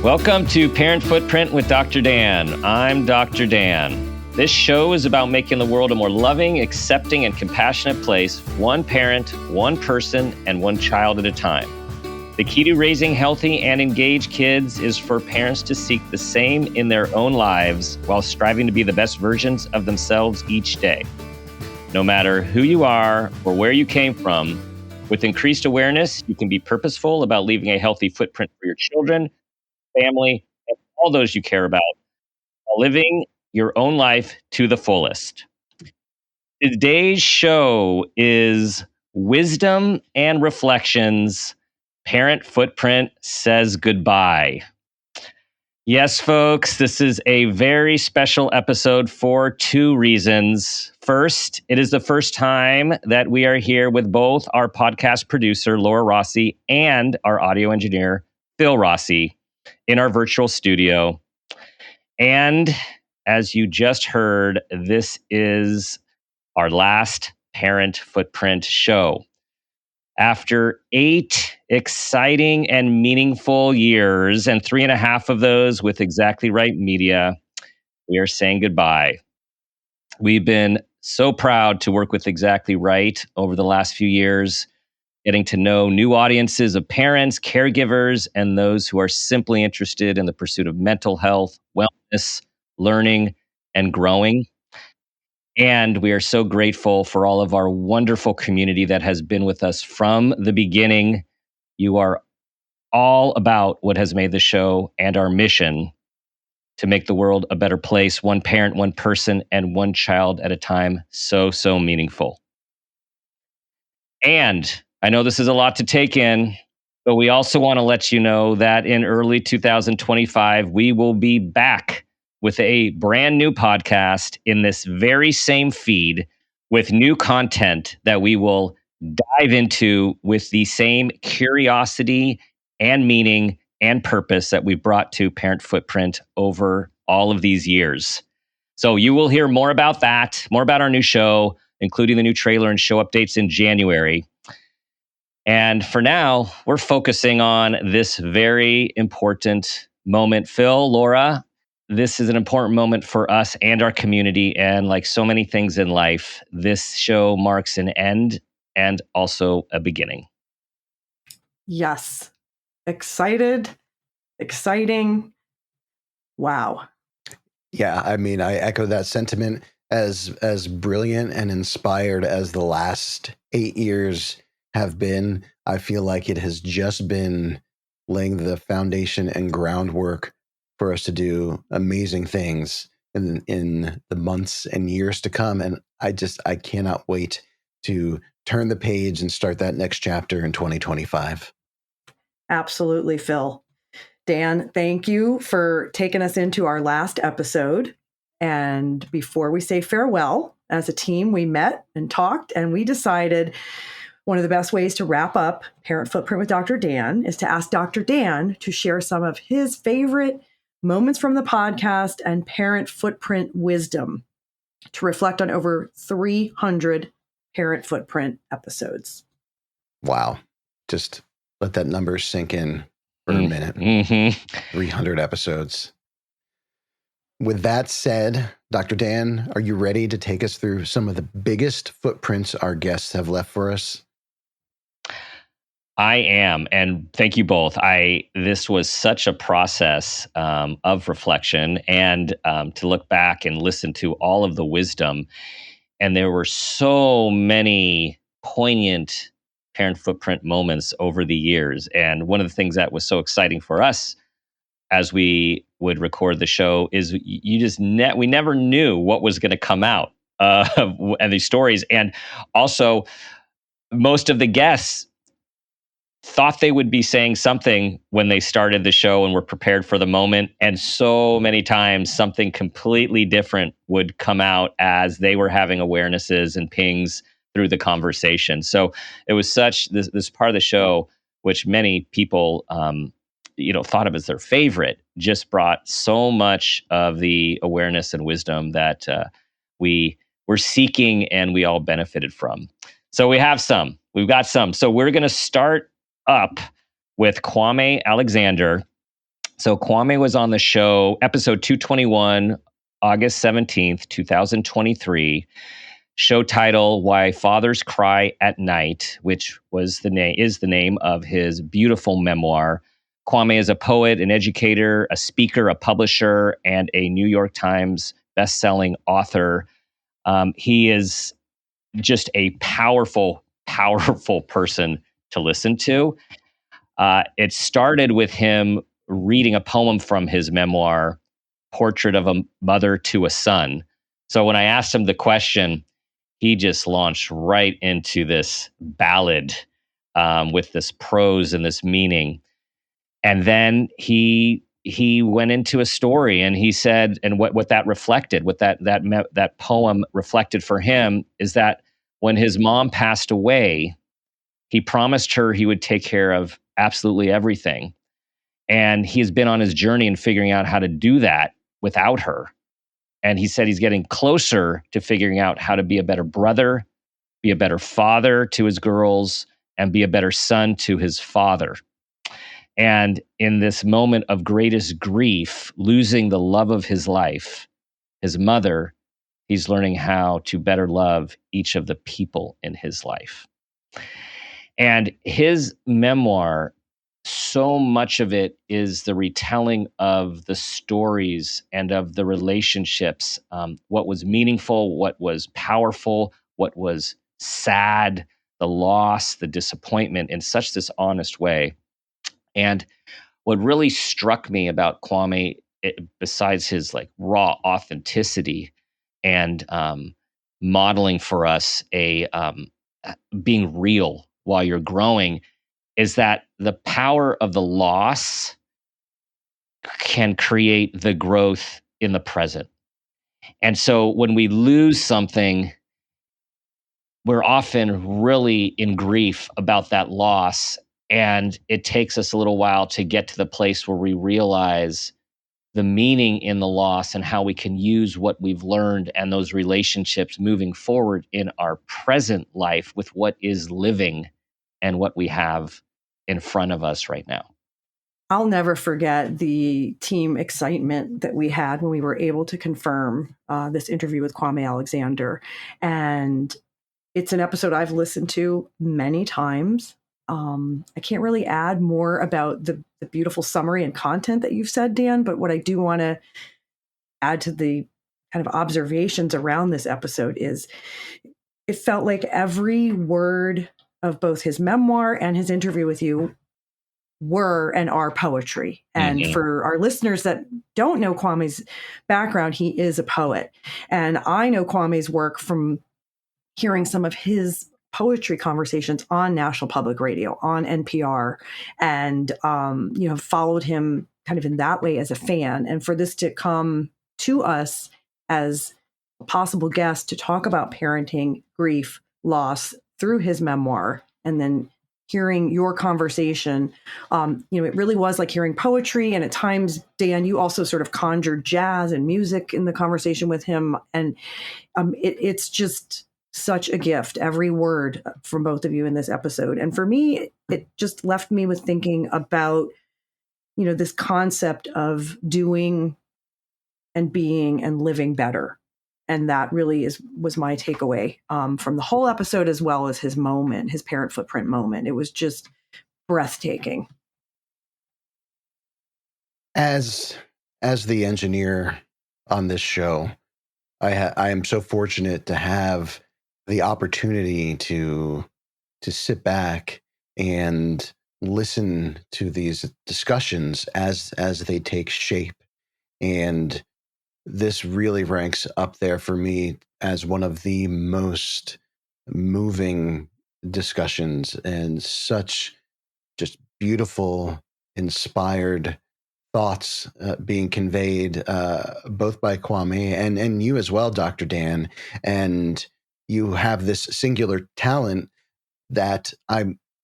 Welcome to Parent Footprint with Dr. Dan. I'm Dr. Dan. This show is about making the world a more loving, accepting, and compassionate place, one parent, one person, and one child at a time. The key to raising healthy and engaged kids is for parents to seek the same in their own lives while striving to be the best versions of themselves each day. No matter who you are or where you came from, with increased awareness, you can be purposeful about leaving a healthy footprint for your children, family, and all those you care about, while living your own life to the fullest. Today's show is Wisdom and Reflections. Parent Footprint says goodbye. Yes, folks, this is a very special episode for two reasons. First, it is the first time that we are here with both our podcast producer, Laura Rossi, and our audio engineer, Phil Rossi, in our virtual studio. And as you just heard, this is our last Parent Footprint show. After 8 exciting and meaningful years, and 3.5 of those with Exactly Right Media, we are saying goodbye. We've been so proud to work with Exactly Right over the last few years, getting to know new audiences of parents, caregivers, and those who are simply interested in the pursuit of mental health, wellness, learning, and growing. And we are so grateful for all of our wonderful community that has been with us from the beginning. You are all about what has made the show and our mission to make the world a better place, one parent, one person, and one child at a time. So meaningful. And I know this is a lot to take in, but we also want to let you know that in early 2025, we will be back with a brand new podcast in this very same feed with new content that we will dive into with the same curiosity and meaning and purpose that we've brought to Parent Footprint over all of these years. So you will hear more about that, more about our new show, including the new trailer and show updates in January. And for now, we're focusing on this very important moment. Phil, Laura, this is an important moment for us and our community. And like so many things in life, this show marks an end and also a beginning. Yes. Excited, exciting. Wow. Yeah, I mean, I echo that sentiment. As brilliant and inspired as the last 8 years have been, I feel like it has just been laying the foundation and groundwork for us to do amazing things in the months and years to come. And I cannot wait to turn the page and start that next chapter in 2025. Absolutely, Phil. Dan, thank you for taking us into our last episode. And before we say farewell, as a team, we met and talked, and we decided one of the best ways to wrap up Parent Footprint with Dr. Dan is to ask Dr. Dan to share some of his favorite moments from the podcast and Parent Footprint wisdom to reflect on over 300 Parent Footprint episodes. Wow. Just let that number sink in for a minute. 300 episodes. With that said, Dr. Dan, are you ready to take us through some of the biggest footprints our guests have left for us? I am, and thank you both. This was such a process of reflection and to look back and listen to all of the wisdom. And there were so many poignant Parent Footprint moments over the years. And one of the things that was so exciting for us as we would record the show is we never knew what was going to come out and these stories. And also, most of the guests thought they would be saying something when they started the show and were prepared for the moment. And so many times something completely different would come out as they were having awarenesses and pings through the conversation. So it was such this part of the show, which many people thought of as their favorite, just brought so much of the awareness and wisdom that we were seeking and we all benefited from. So we've got some. So we're going to start up with Kwame Alexander. So Kwame was on the show, episode 221, August 17th, 2023. Show title, Why Fathers Cry at Night, which is the name of his beautiful memoir. Kwame is a poet, an educator, a speaker, a publisher, and a New York Times best-selling author. He is just a powerful, powerful person to listen to. It started with him reading a poem from his memoir, Portrait of a Mother to a Son. So when I asked him the question, he just launched right into this ballad with this prose and this meaning. And then he went into a story, and he said, and what that reflected, what that poem reflected for him is that when his mom passed away, he promised her he would take care of absolutely everything. And he's been on his journey in figuring out how to do that without her. And he said he's getting closer to figuring out how to be a better brother, be a better father to his girls, and be a better son to his father. And in this moment of greatest grief, losing the love of his life, his mother, he's learning how to better love each of the people in his life. And his memoir, so much of it is the retelling of the stories and of the relationships, what was meaningful, what was powerful, what was sad, the loss, the disappointment, in such this honest way. And what really struck me about Kwame, besides his like raw authenticity and modeling for us being real while you're growing, is that the power of the loss can create the growth in the present. And so when we lose something, we're often really in grief about that loss. And it takes us a little while to get to the place where we realize the meaning in the loss and how we can use what we've learned and those relationships moving forward in our present life with what is living and what we have in front of us right now. I'll never forget the team excitement that we had when we were able to confirm this interview with Kwame Alexander. And it's an episode I've listened to many times. I can't really add more about the beautiful summary and content that you've said, Dan, but what I do want to add to the kind of observations around this episode is it felt like every word of both his memoir and his interview with you were and are poetry. And for our listeners that don't know Kwame's background, he is a poet. And I know Kwame's work from hearing some of his poetry conversations on National Public Radio, on NPR, and followed him kind of in that way as a fan. And for this to come to us as a possible guest to talk about parenting, grief, loss through his memoir, and then hearing your conversation, it really was like hearing poetry. And at times, Dan, you also sort of conjured jazz and music in the conversation with him. And it's just such a gift, every word from both of you in this episode. And for me, it just left me with thinking about, this concept of doing and being and living better. And that really was my takeaway from the whole episode, as well as his moment, his parent footprint moment. It was just breathtaking. As the engineer on this show, I am so fortunate to have the opportunity to sit back and listen to these discussions as they take shape. And this really ranks up there for me as one of the most moving discussions, and such just beautiful, inspired thoughts being conveyed both by Kwame and you as well, Dr. Dan. And you have this singular talent that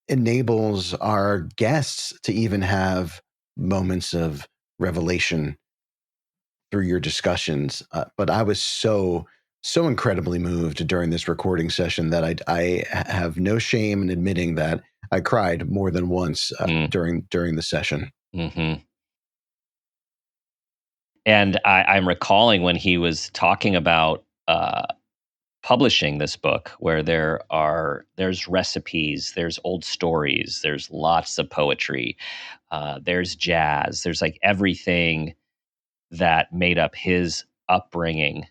enables our guests to even have moments of revelation through your discussions. But I was so incredibly moved during this recording session that I have no shame in admitting that I cried more than once during the session. Mm-hmm. And I'm recalling when he was talking about publishing this book, where there's recipes, there's old stories, there's lots of poetry, there's jazz, there's like everything that made up his upbringing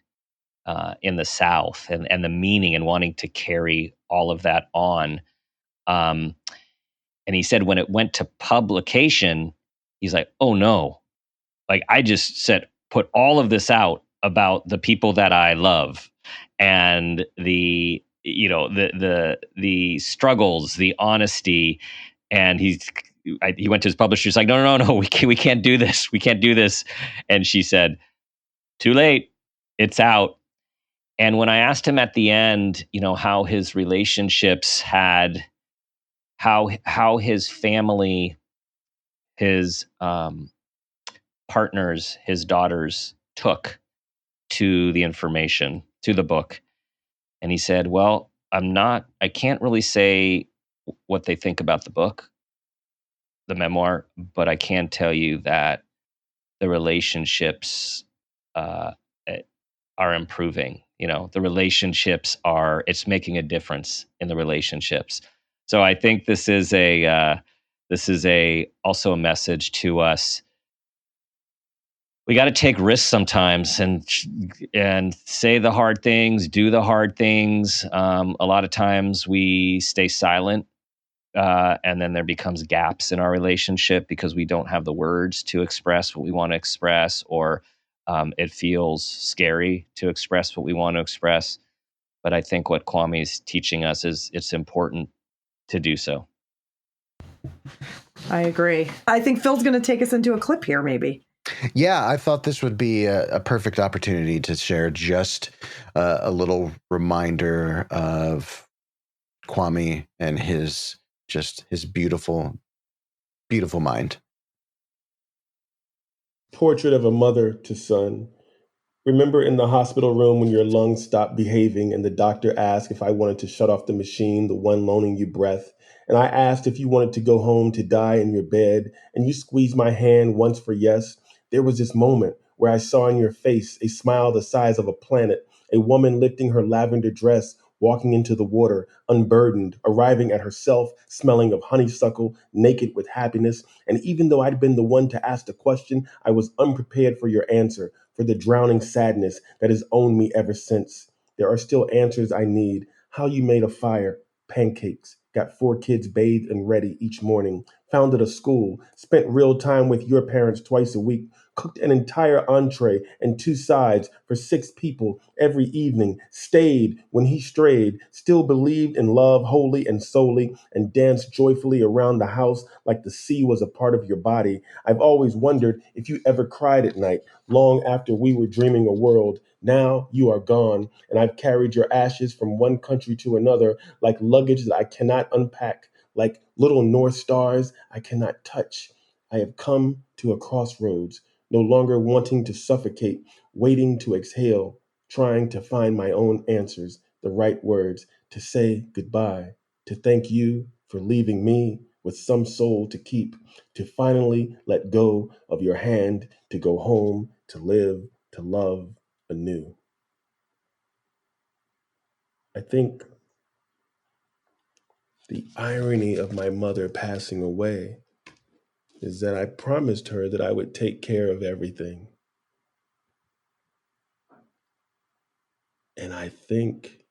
in the South, and the meaning and wanting to carry all of that on. And he said when it went to publication, he's like, oh no, like I just put all of this out about the people that I love, and the the struggles, the honesty. And he went to his publisher. He's like, no, we can't do this. We can't do this. And she said, too late. It's out. And when I asked him at the end, how his relationships had, how his family, his partners, his daughters took to the information, to the book. And he said, well, I can't really say what they think about the book, the memoir, but I can tell you that the relationships are improving. The relationships it's making a difference in the relationships. So I think this is also a message to us. We got to take risks sometimes and say the hard things, do the hard things. A lot of times we stay silent, and then there becomes gaps in our relationship because we don't have the words to express what we want to express, or it feels scary to express what we want to express. But I think what Kwame is teaching us is it's important to do so. I agree. I think Phil's going to take us into a clip here, maybe. Yeah, I thought this would be a perfect opportunity to share just a little reminder of Kwame and his beautiful, beautiful mind. Portrait of a mother to son. Remember in the hospital room when your lungs stopped behaving and the doctor asked if I wanted to shut off the machine, the one loaning you breath. And I asked if you wanted to go home to die in your bed, and you squeezed my hand once for yes. There was this moment where I saw in your face a smile the size of a planet, a woman lifting her lavender dress, walking into the water, unburdened, arriving at herself, smelling of honeysuckle, naked with happiness. And even though I'd been the one to ask the question, I was unprepared for your answer, for the drowning sadness that has owned me ever since. There are still answers I need. How you made a fire, pancakes, got 4 kids bathed and ready each morning, founded a school, spent real time with your parents twice a week, cooked an entire entree and 2 sides for 6 people every evening, stayed when he strayed, still believed in love wholly and solely, and danced joyfully around the house like the sea was a part of your body. I've always wondered if you ever cried at night, long after we were dreaming a world. Now you are gone, and I've carried your ashes from one country to another like luggage that I cannot unpack, like little North Stars I cannot touch. I have come to a crossroads, no longer wanting to suffocate, waiting to exhale, trying to find my own answers, the right words to say goodbye, to thank you for leaving me with some soul to keep, to finally let go of your hand, to go home, to live, to love anew. I think the irony of my mother passing away is that I promised her that I would take care of everything. And I think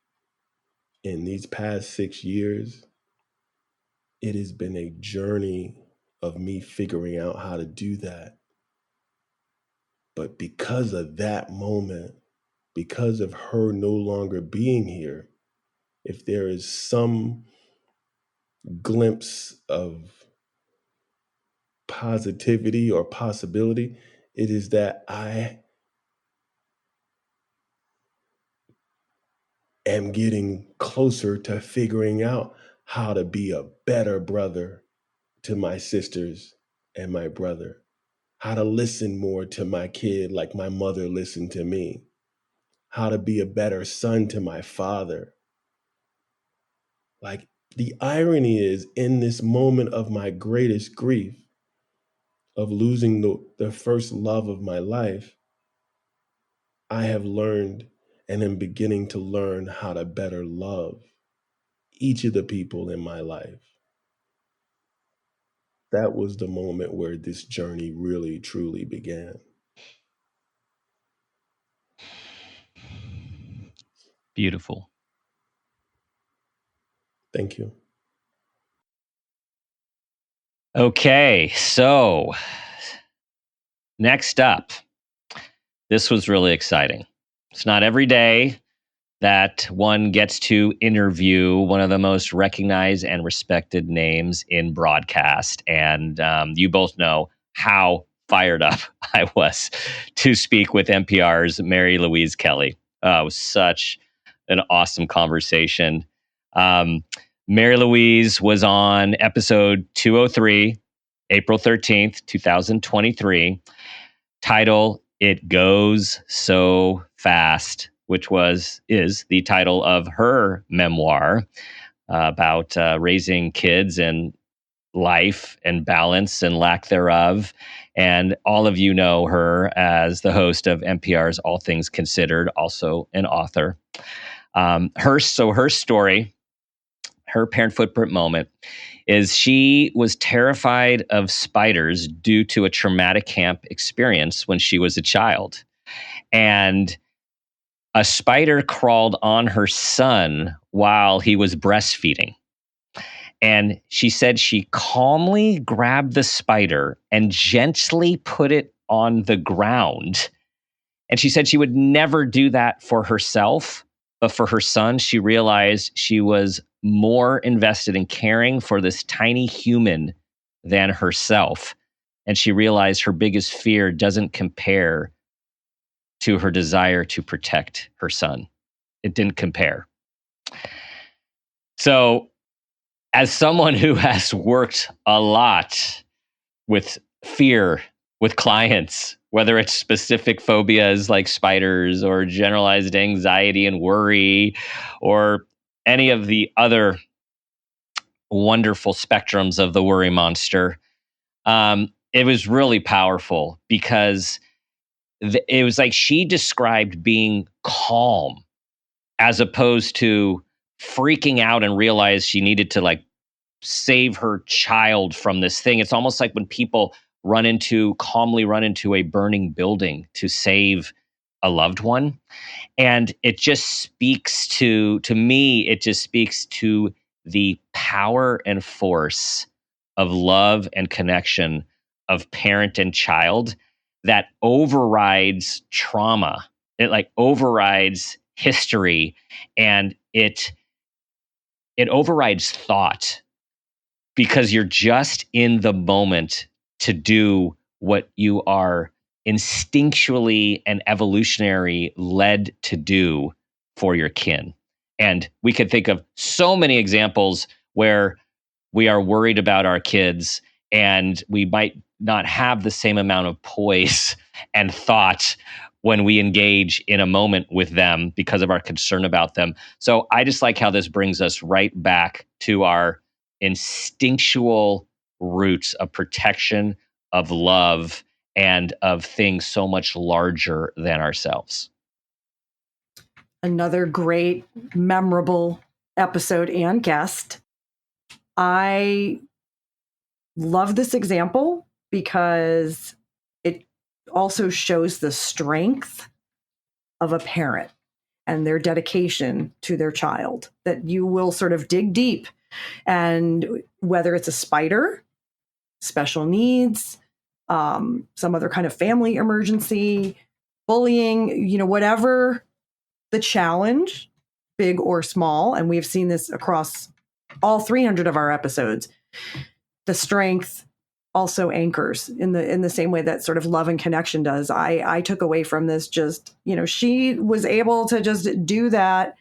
in these past 6 years, it has been a journey of me figuring out how to do that. But because of that moment, because of her no longer being here, if there is some glimpse of positivity or possibility, it is that I am getting closer to figuring out how to be a better brother to my sisters and my brother, how to listen more to my kid like my mother listened to me, how to be a better son to my father. Like, the irony is, in this moment of my greatest grief, of losing the first love of my life, I have learned and am beginning to learn how to better love each of the people in my life. That was the moment where this journey really, truly began. Beautiful. Thank you. Okay, so next up, this was really exciting. It's not every day that one gets to interview one of the most recognized and respected names in broadcast. And you both know how fired up I was to speak with NPR's Mary Louise Kelly. It was such an awesome conversation. Mary Louise was on episode 203, April 13th, 2023, title It Goes So Fast, which is the title of her memoir about raising kids and life and balance and lack thereof. And all of you know her as the host of NPR's All Things Considered, also an author. Her story, her parent footprint moment, is she was terrified of spiders due to a traumatic camp experience when she was a child. And a spider crawled on her son while he was breastfeeding. And she said she calmly grabbed the spider and gently put it on the ground. And she said she would never do that for herself, but for her son, she realized she was more invested in caring for this tiny human than herself. And she realized her biggest fear doesn't compare to her desire to protect her son. It didn't compare. So, as someone who has worked a lot with fear with clients, whether it's specific phobias like spiders or generalized anxiety and worry, or any of the other wonderful spectrums of the worry monster, it was really powerful because it was like she described being calm as opposed to freaking out and realize she needed to like save her child from this thing. It's almost like when people calmly run into a burning building to save a loved one. And it just speaks to me, it just speaks to the power and force of love and connection of parent and child that overrides trauma. It like overrides history, and it overrides thought, because you're just in the moment to do what you are instinctually and evolutionary led to do for your kin. And we could think of so many examples where we are worried about our kids and we might not have the same amount of poise and thought when we engage in a moment with them because of our concern about them. So I just like how this brings us right back to our instinctual roots of protection, of love, and of things so much larger than ourselves. Another great, memorable episode and guest. I love this example because it also shows the strength of a parent and their dedication to their child, that you will sort of dig deep. And whether it's a spider, special needs, some other kind of family emergency, bullying, whatever the challenge, big or small, and we've seen this across all 300 of our episodes, the strength also anchors in the same way that sort of love and connection does. I took away from this just, she was able to just do that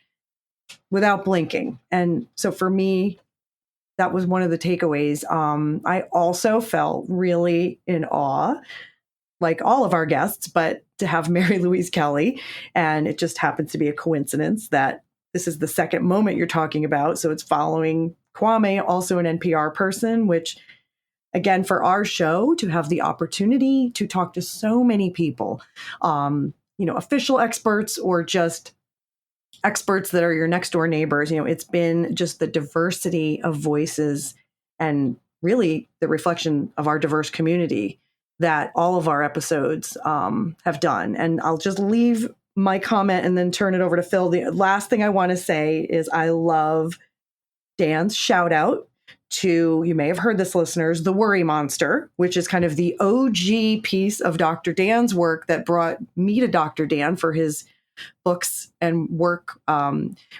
without blinking. And so for me, that was one of the takeaways. I also felt really in awe, like all of our guests, but to have Mary Louise Kelly. And it just happens to be a coincidence that this is the second moment you're talking about. So it's following Kwame, also an NPR person, which, again, for our show, to have the opportunity to talk to so many people official experts or just experts that are your next door neighbors. It's been just the diversity of voices and really the reflection of our diverse community that all of our episodes have done. And I'll just leave my comment and then turn it over to Phil. The last thing I want to say is I love Dan's shout out to, you may have heard this, listeners, The Worry Monster, which is kind of the OG piece of Dr. Dan's work that brought me to Dr. Dan for his books and work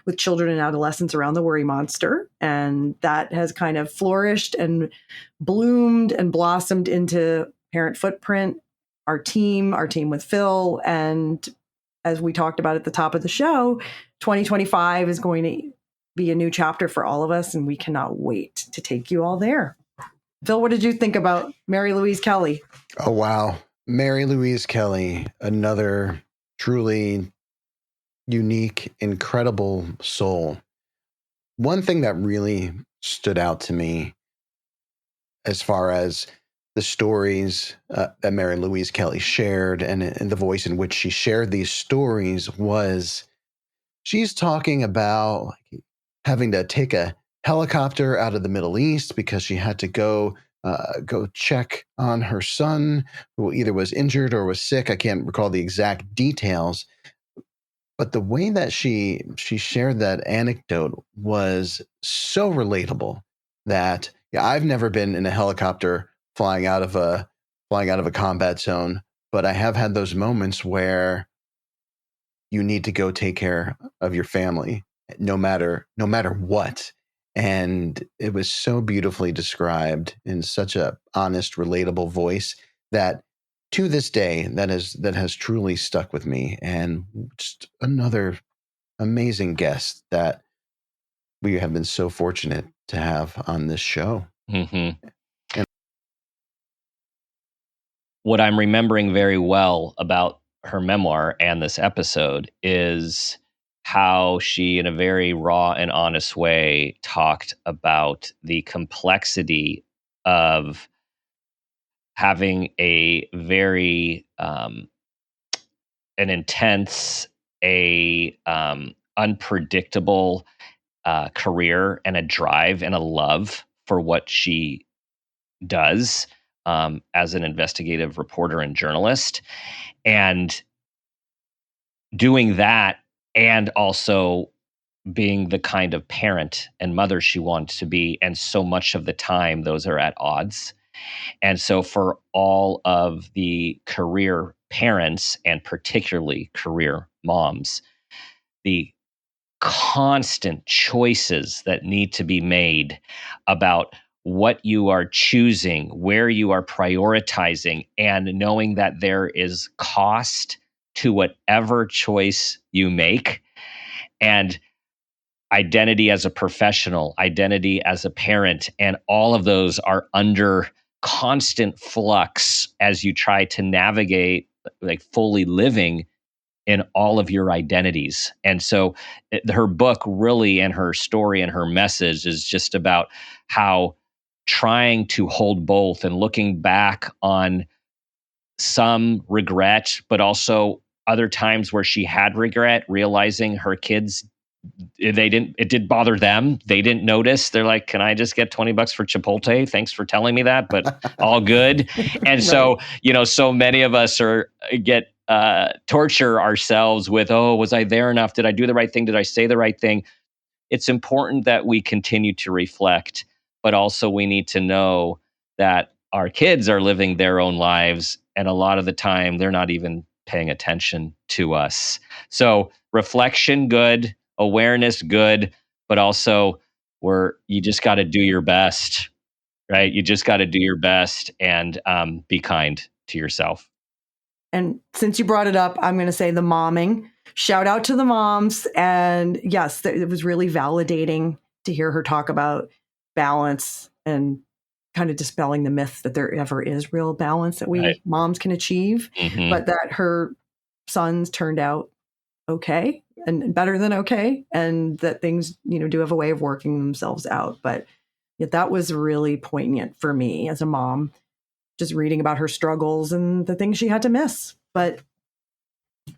with children and adolescents around the worry monster. And that has kind of flourished and bloomed and blossomed into Parent Footprint, our team with Phil. And as we talked about at the top of the show, 2025 is going to be a new chapter for all of us, and we cannot wait to take you all there. Phil, what did you think about Mary Louise Kelly? Oh, wow. Mary Louise Kelly, another truly unique, incredible soul. One thing that really stood out to me as far as the stories that Mary Louise Kelly shared and the voice in which she shared these stories was she's talking about having to take a helicopter out of the Middle East because she had to go check on her son who either was injured or was sick. I can't recall the exact details. But the way that she shared that anecdote was so relatable that I've never been in a helicopter flying out of a combat zone, but I have had those moments where you need to go take care of your family, no matter what. And it was so beautifully described in such a honest, relatable voice that to this day, that has truly stuck with me. And just another amazing guest that we have been so fortunate to have on this show. Mm-hmm. And what I'm remembering very well about her memoir and this episode is how she, in a very raw and honest way, talked about the complexity of having a very an intense, unpredictable career and a drive and a love for what she does as an investigative reporter and journalist, and doing that, and also being the kind of parent and mother she wanted to be. And so much of the time, those are at odds. And so for all of the career parents, and particularly career moms, the constant choices that need to be made about what you are choosing, where you are prioritizing, and knowing that there is cost to whatever choice you make, and identity as a professional, identity as a parent, and all of those are under constant flux as you try to navigate like fully living in all of your identities. And so her book really, and her story and her message is just about how trying to hold both and looking back on some regret, but also other times where she had regret, realizing her kids, it did bother them. They didn't notice. They're like, can I just get $20 for Chipotle? Thanks for telling me that, but all good. And Right. So, so many of us torture ourselves with, oh, was I there enough? Did I do the right thing? Did I say the right thing? It's important that we continue to reflect, but also we need to know that our kids are living their own lives. And a lot of the time they're not even paying attention to us. So reflection, good. Awareness, good. But also you just got to do your best, right? You just got to do your best and be kind to yourself. And since you brought it up, I'm going to say the momming. Shout out to the moms. And yes, it was really validating to hear her talk about balance and kind of dispelling the myth that there ever is real balance that we moms can achieve, but that her sons turned out okay and better than okay, and that things, do have a way of working themselves out. But that was really poignant for me as a mom, just reading about her struggles and the things she had to miss. But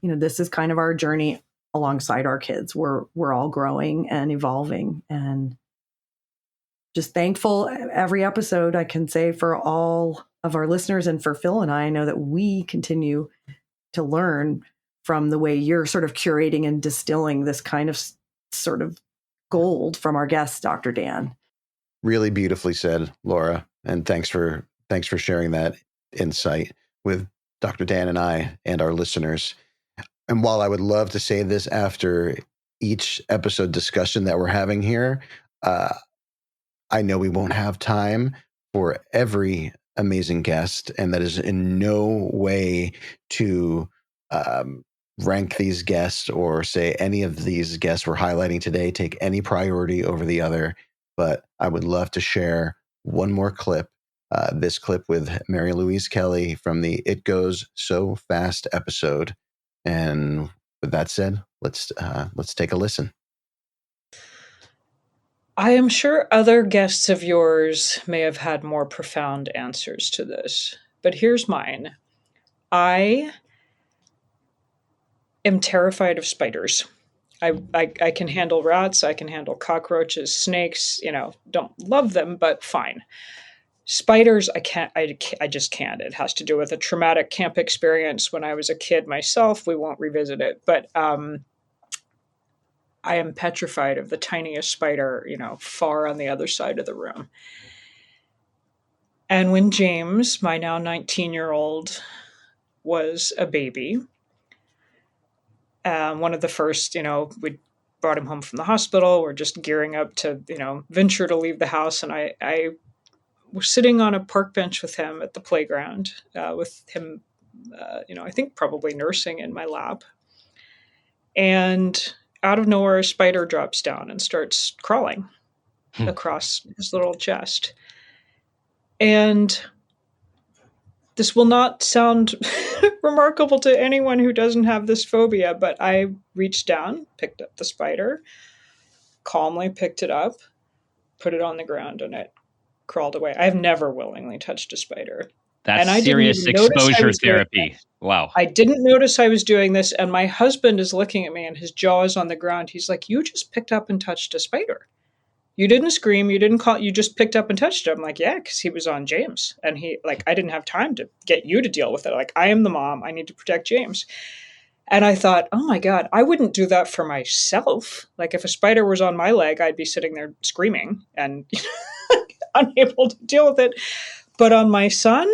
this is kind of our journey alongside our kids. We're all growing and evolving, and just thankful every episode, I can say, for all of our listeners and for Phil and I know that we continue to learn from the way you're sort of curating and distilling this kind of sort of gold from our guest, Dr. Dan. Really beautifully said, Laura. And thanks for sharing that insight with Dr. Dan and I and our listeners. And while I would love to say this after each episode discussion that we're having here, I know we won't have time for every amazing guest, and that is in no way to rank these guests or say any of these guests we're highlighting today take any priority over the other. But I would love to share one more clip, this clip with Mary Louise Kelly from the It Goes So Fast episode. And with that said, let's take a listen. I am sure other guests of yours may have had more profound answers to this, but here's mine. I am terrified of spiders. I can handle rats, I can handle cockroaches, snakes, don't love them, but fine. Spiders, I just can't. It has to do with a traumatic camp experience when I was a kid myself. We won't revisit it, but I am petrified of the tiniest spider, far on the other side of the room. And when James, my now 19-year-old, was a baby, one of the first, we brought him home from the hospital. We're just gearing up to, venture to leave the house. And I was sitting on a park bench with him at the playground, with him, I think probably nursing in my lap. And out of nowhere, a spider drops down and starts crawling across his little chest. And this will not sound remarkable to anyone who doesn't have this phobia, but I reached down, picked up the spider, calmly picked it up, put it on the ground, and it crawled away. I've never willingly touched a spider. That's serious exposure therapy. Wow. I didn't notice I was doing this, and my husband is looking at me, and his jaw is on the ground. He's like, "You just picked up and touched a spider. You didn't scream. You didn't call. You just picked up and touched it." I'm like, "Yeah, because he was on James, and I didn't have time to get you to deal with it. Like, I am the mom. I need to protect James." And I thought, oh my God, I wouldn't do that for myself. Like, if a spider was on my leg, I'd be sitting there screaming and unable to deal with it. But on my son,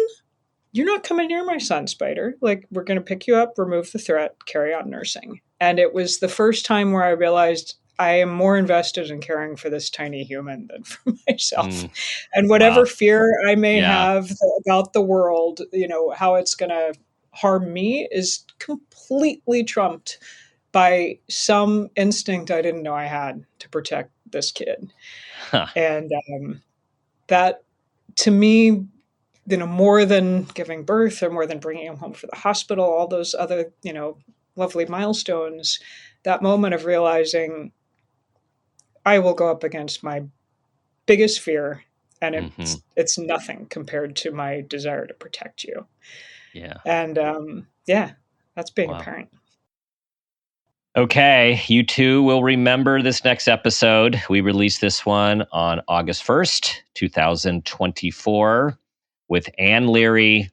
you're not coming near my son, spider. Like, we're going to pick you up, remove the threat, carry on nursing. And it was the first time where I realized I am more invested in caring for this tiny human than for myself. And whatever fear I may have about the world, how it's going to harm me is completely trumped by some instinct I didn't know I had to protect this kid. And that, to me, more than giving birth or more than bringing him home for the hospital, all those other, lovely milestones, that moment of realizing I will go up against my biggest fear, and it's nothing compared to my desire to protect you. Yeah. And that's being a parent. Okay, you two will remember this next episode. We released this one on August 1st, 2024 with Anne Leary.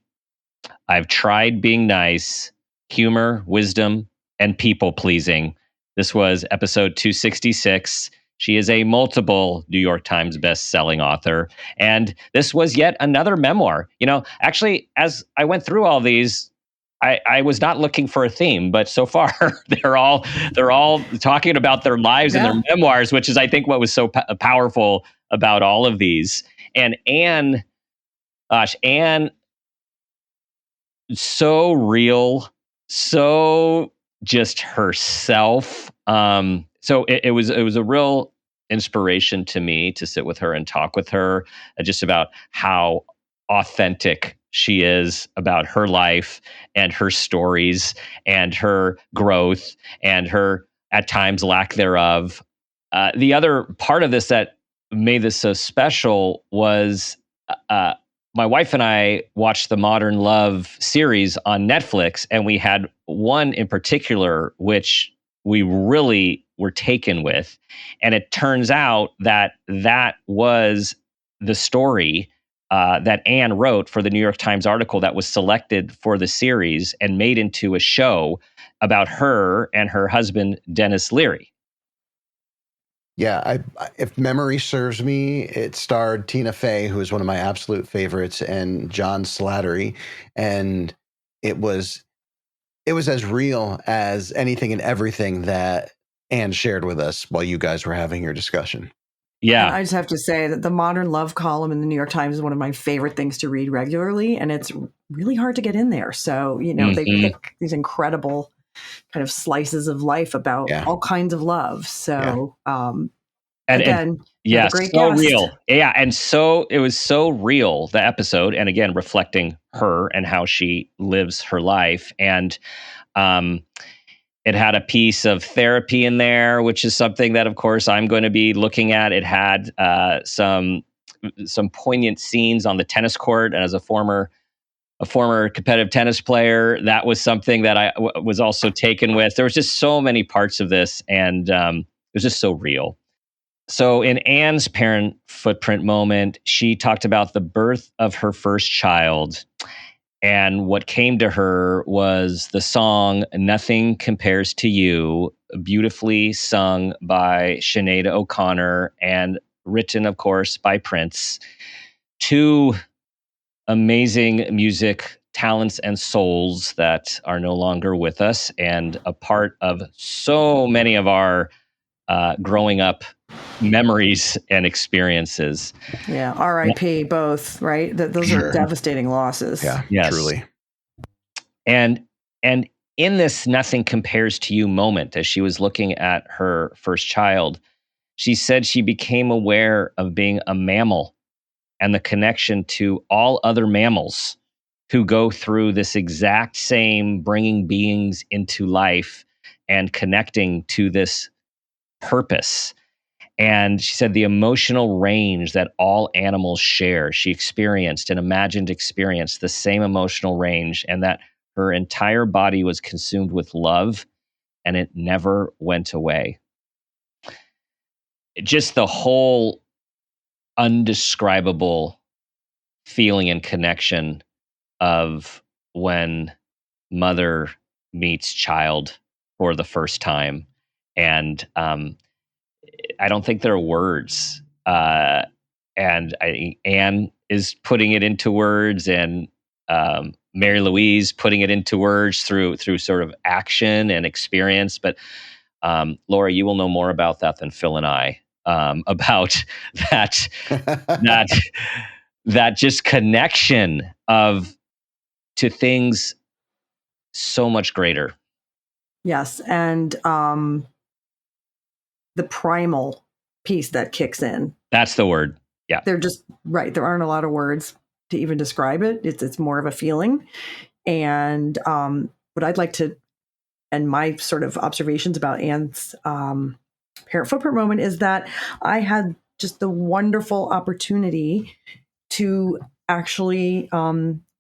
I've tried being nice, humor, wisdom, and people pleasing. This was episode 266. She is a multiple New York Times best-selling author. And this was yet another memoir. Actually, as I went through all these, I was not looking for a theme, but so far they're all talking about their lives and their memoirs, which is, I think, what was so powerful about all of these. And Anne, so real, so just herself. So it was a real inspiration to me to sit with her and talk with her just about how authentic she is about her life and her stories and her growth and her, at times, lack thereof. The other part of this that made this so special was my wife and I watched the Modern Love series on Netflix, and we had one in particular which we really were taken with. And it turns out that was the story that Anne wrote for the New York Times article that was selected for the series and made into a show about her and her husband, Dennis Leary. Yeah, if memory serves me, it starred Tina Fey, who is one of my absolute favorites, and John Slattery, and it was as real as anything and everything that Anne shared with us while you guys were having your discussion. Yeah, and I just have to say that the Modern Love column in the New York Times is one of my favorite things to read regularly, and it's really hard to get in there. So they pick these incredible kind of slices of life about all kinds of love. So again, yeah, great so guest. real. Yeah, and so it was so real, the episode, and again reflecting her and how she lives her life. And it had a piece of therapy in there, which is something that, of course, I'm going to be looking at. It had some poignant scenes on the tennis court, and as a former competitive tennis player, that was something that I was also taken with. There was just so many parts of this, and it was just so real. So in Anne's parent footprint moment, she talked about the birth of her first child. And what came to her was the song Nothing Compares to You, beautifully sung by Sinead O'Connor and written, of course, by Prince. Two amazing music talents and souls that are no longer with us and a part of so many of our growing up memories and experiences. Yeah, R.I.P. both, right? Those are devastating losses. Yeah, yes. Truly. And in this Nothing Compares to You moment, as she was looking at her first child, she said she became aware of being a mammal and the connection to all other mammals who go through this exact same bringing beings into life and connecting to this purpose. And she said the emotional range that all animals share, she experienced and imagined experienced the same emotional range, and that her entire body was consumed with love and it never went away. Just the whole undescribable feeling and connection of when mother meets child for the first time. And I don't think there are words. And Anne is putting it into words, and Mary Louise putting it into words through sort of action and experience. But Laura, you will know more about that than Phil and I, about that just connection to things so much greater. Yes, and the primal piece that kicks in. That's the word. Yeah. They're just right. There aren't a lot of words to even describe it. It's more of a feeling. And what I'd like to, and my sort of observations about Anne's parent footprint moment is that I had just the wonderful opportunity to actually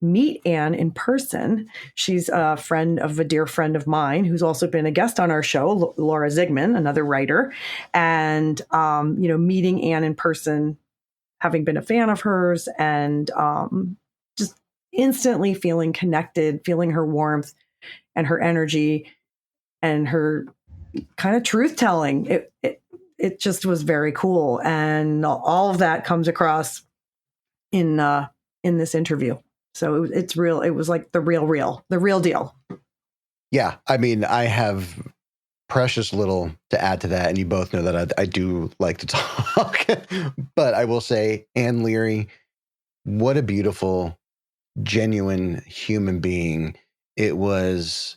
meet Anne in person. She's a friend of a dear friend of mine who's also been a guest on our show, Laura Zigman, another writer. And, meeting Anne in person, having been a fan of hers, and just instantly feeling connected, feeling her warmth and her energy and her kind of truth telling. It just was very cool. And all of that comes across in this interview. So it's real. It was like the real deal. Yeah. I mean, I have precious little to add to that. And you both know that I do like to talk, but I will say, Anne Leary, what a beautiful, genuine human being. It was,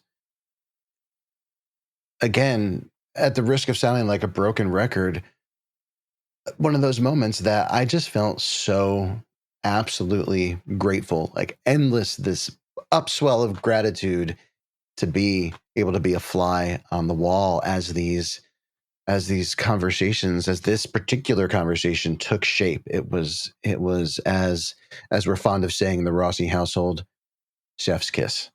again, at the risk of sounding like a broken record, one of those moments that I just felt so absolutely grateful, like endless, this upswell of gratitude to be able to be a fly on the wall as these these conversations, as this particular conversation took shape, it was as we're fond of saying in the Rossi household, chef's kiss.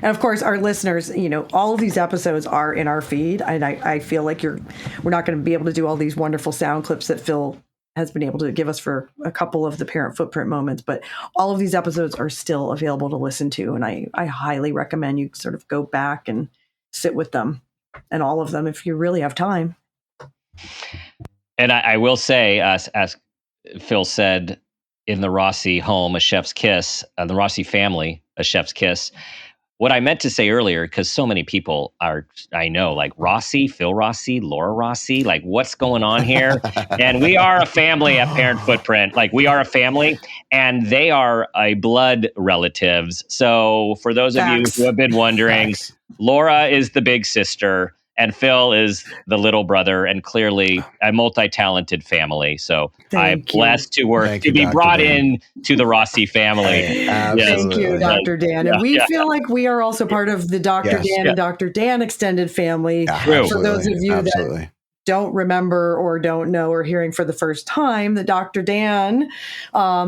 And of course, our listeners, all of these episodes are in our feed. And I feel like we're not going to be able to do all these wonderful sound clips that Phil has been able to give us for a couple of the parent footprint moments. But all of these episodes are still available to listen to. And I highly recommend you sort of go back and sit with them, and all of them if you really have time. And I will say, as Phil said, in the Rossi home, a chef's kiss, the Rossi family, a chef's kiss. What I meant to say earlier, because so many people I know, like Rossi, Phil Rossi, Laura Rossi, like what's going on here? And we are a family at Parent Footprint. Like we are a family, and they are a blood relatives. So for those of you who have been wondering, Laura is the big sister and Phil is the little brother, and clearly a multi-talented family. So I'm blessed to be brought in to the Rossi family. Thank you, Dr. Dan. And we feel like we are also part of the Dr. Dan and Dr. Dan extended family. For those of you that don't remember or don't know or hearing for the first time, that Dr. Dan,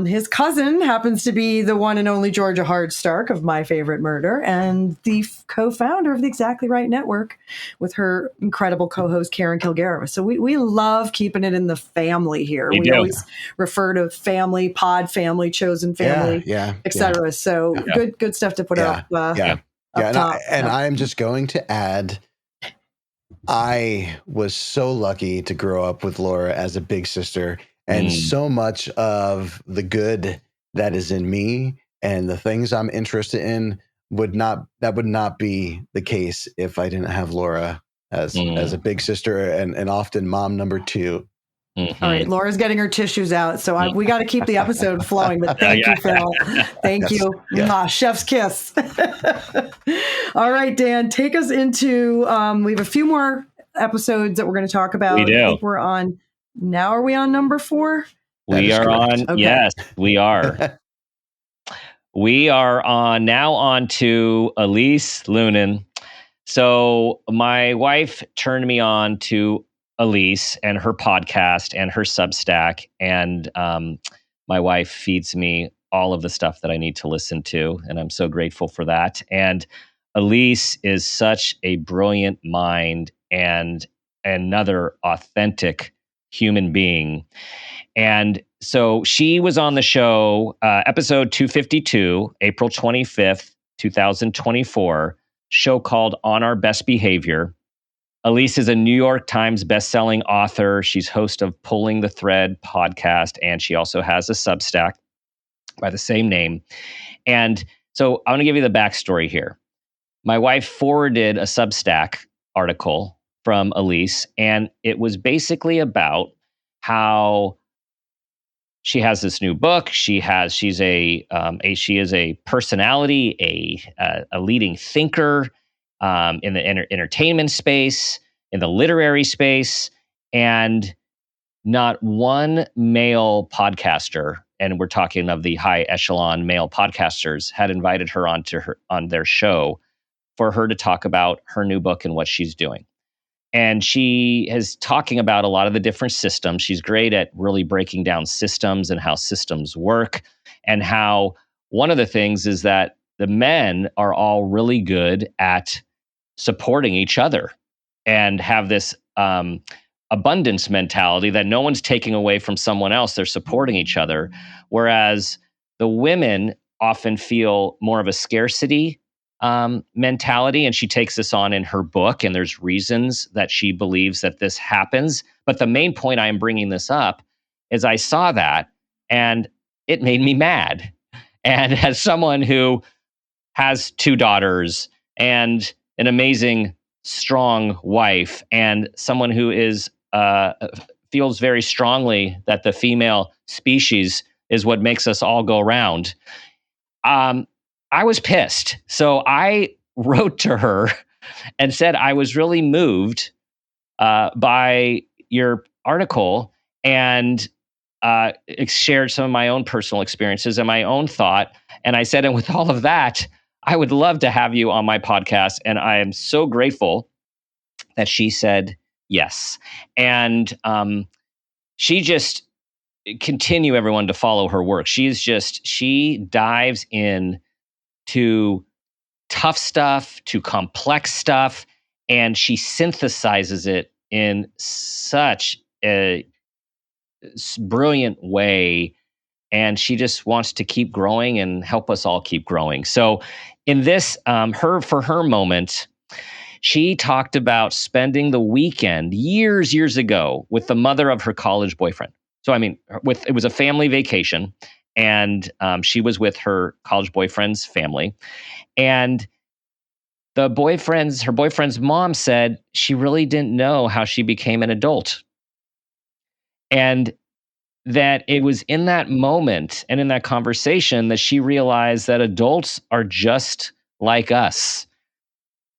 his cousin happens to be the one and only Georgia Hardstark of My Favorite Murder and the co-founder of the Exactly Right Network with her incredible co-host Karen Kilgariff. So we love keeping it in the family here. We always refer to family, pod family, chosen family, etc. So good stuff to put up. Up top. And I am just going to add, I was so lucky to grow up with Laura as a big sister, and so much of the good that is in me and the things I'm interested in would not be the case if I didn't have Laura as a big sister and often mom number two. Mm-hmm. All right, Laura's getting her tissues out, so we got to keep the episode flowing. But thank you, Phil. Thank you. Chef's kiss. All right, Dan, take us into. We have a few more episodes that we're going to talk about. We do. I think we're on. Now, are we on number 4? We are on. Okay. Yes, we are. We are on to Elise Loehnen. So my wife turned me on to Elise and her podcast and her Substack, and my wife feeds me all of the stuff that I need to listen to, and I'm so grateful for that. And Elise is such a brilliant mind and another authentic human being. And so she was on the show, episode 252, April 25th, 2024, show called On Our Best Behavior. Elise is a New York Times bestselling author. She's host of Pulling the Thread podcast, and she also has a Substack by the same name. And so I want to give you the backstory here. My wife forwarded a Substack article from Elise, and it was basically about how she has this new book. She is a personality, a leading thinker in the entertainment space, in the literary space, and not one male podcaster, and we're talking of the high echelon male podcasters, had invited her on their show for her to talk about her new book and what she's doing. And she is talking about a lot of the different systems. She's great at really breaking down systems and how systems work, and how one of the things is that the men are all really good at supporting each other and have this abundance mentality that no one's taking away from someone else. They're supporting each other. Whereas the women often feel more of a scarcity mentality. And she takes this on in her book, and there's reasons that she believes that this happens. But the main point I am bringing this up is I saw that and it made me mad. And as someone who has 2 daughters and an amazing, strong wife, and someone who is feels very strongly that the female species is what makes us all go round, I was pissed. So I wrote to her and said I was really moved by your article, and shared some of my own personal experiences and my own thought. And I said, and with all of that, I would love to have you on my podcast. And I am so grateful that she said Yes. And she just continue everyone to follow her work. She dives in to tough stuff, to complex stuff, and she synthesizes it in such a brilliant way. And she just wants to keep growing and help us all keep growing. So in this, for her moment, she talked about spending the weekend years ago with the mother of her college boyfriend. So, I mean, it was a family vacation, and she was with her college boyfriend's family. And her boyfriend's mom said she really didn't know how she became an adult. And that it was in that moment and in that conversation that she realized that adults are just like us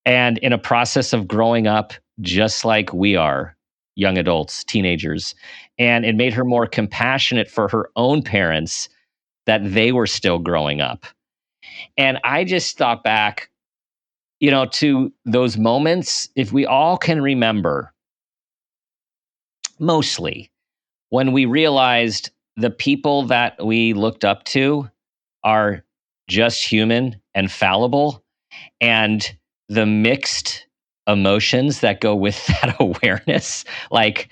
and in a process of growing up just like we are, young adults, teenagers. And it made her more compassionate for her own parents that they were still growing up. And I just thought back, to those moments, if we all can remember, mostly, when we realized the people that we looked up to are just human and fallible, and the mixed emotions that go with that awareness, like,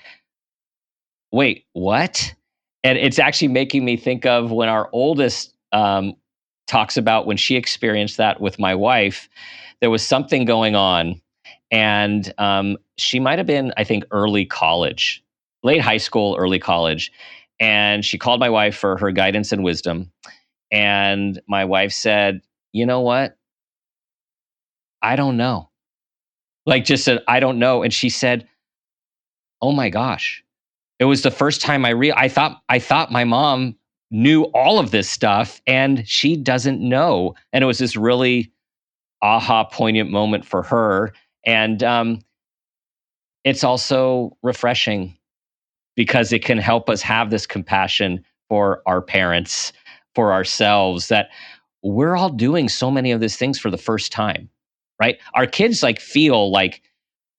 wait, what? And it's actually making me think of when our oldest talks about when she experienced that with my wife. There was something going on, and she might have been, I think, early college, late high school, early college. And she called my wife for her guidance and wisdom. And my wife said, "You know what? I don't know." Like, just said, "I don't know." And she said, "Oh my gosh." It was the first time I thought my mom knew all of this stuff, and she doesn't know. And it was this really aha, poignant moment for her. And it's also refreshing because it can help us have this compassion for our parents, for ourselves, that we're all doing so many of these things for the first time, right? Our kids feel like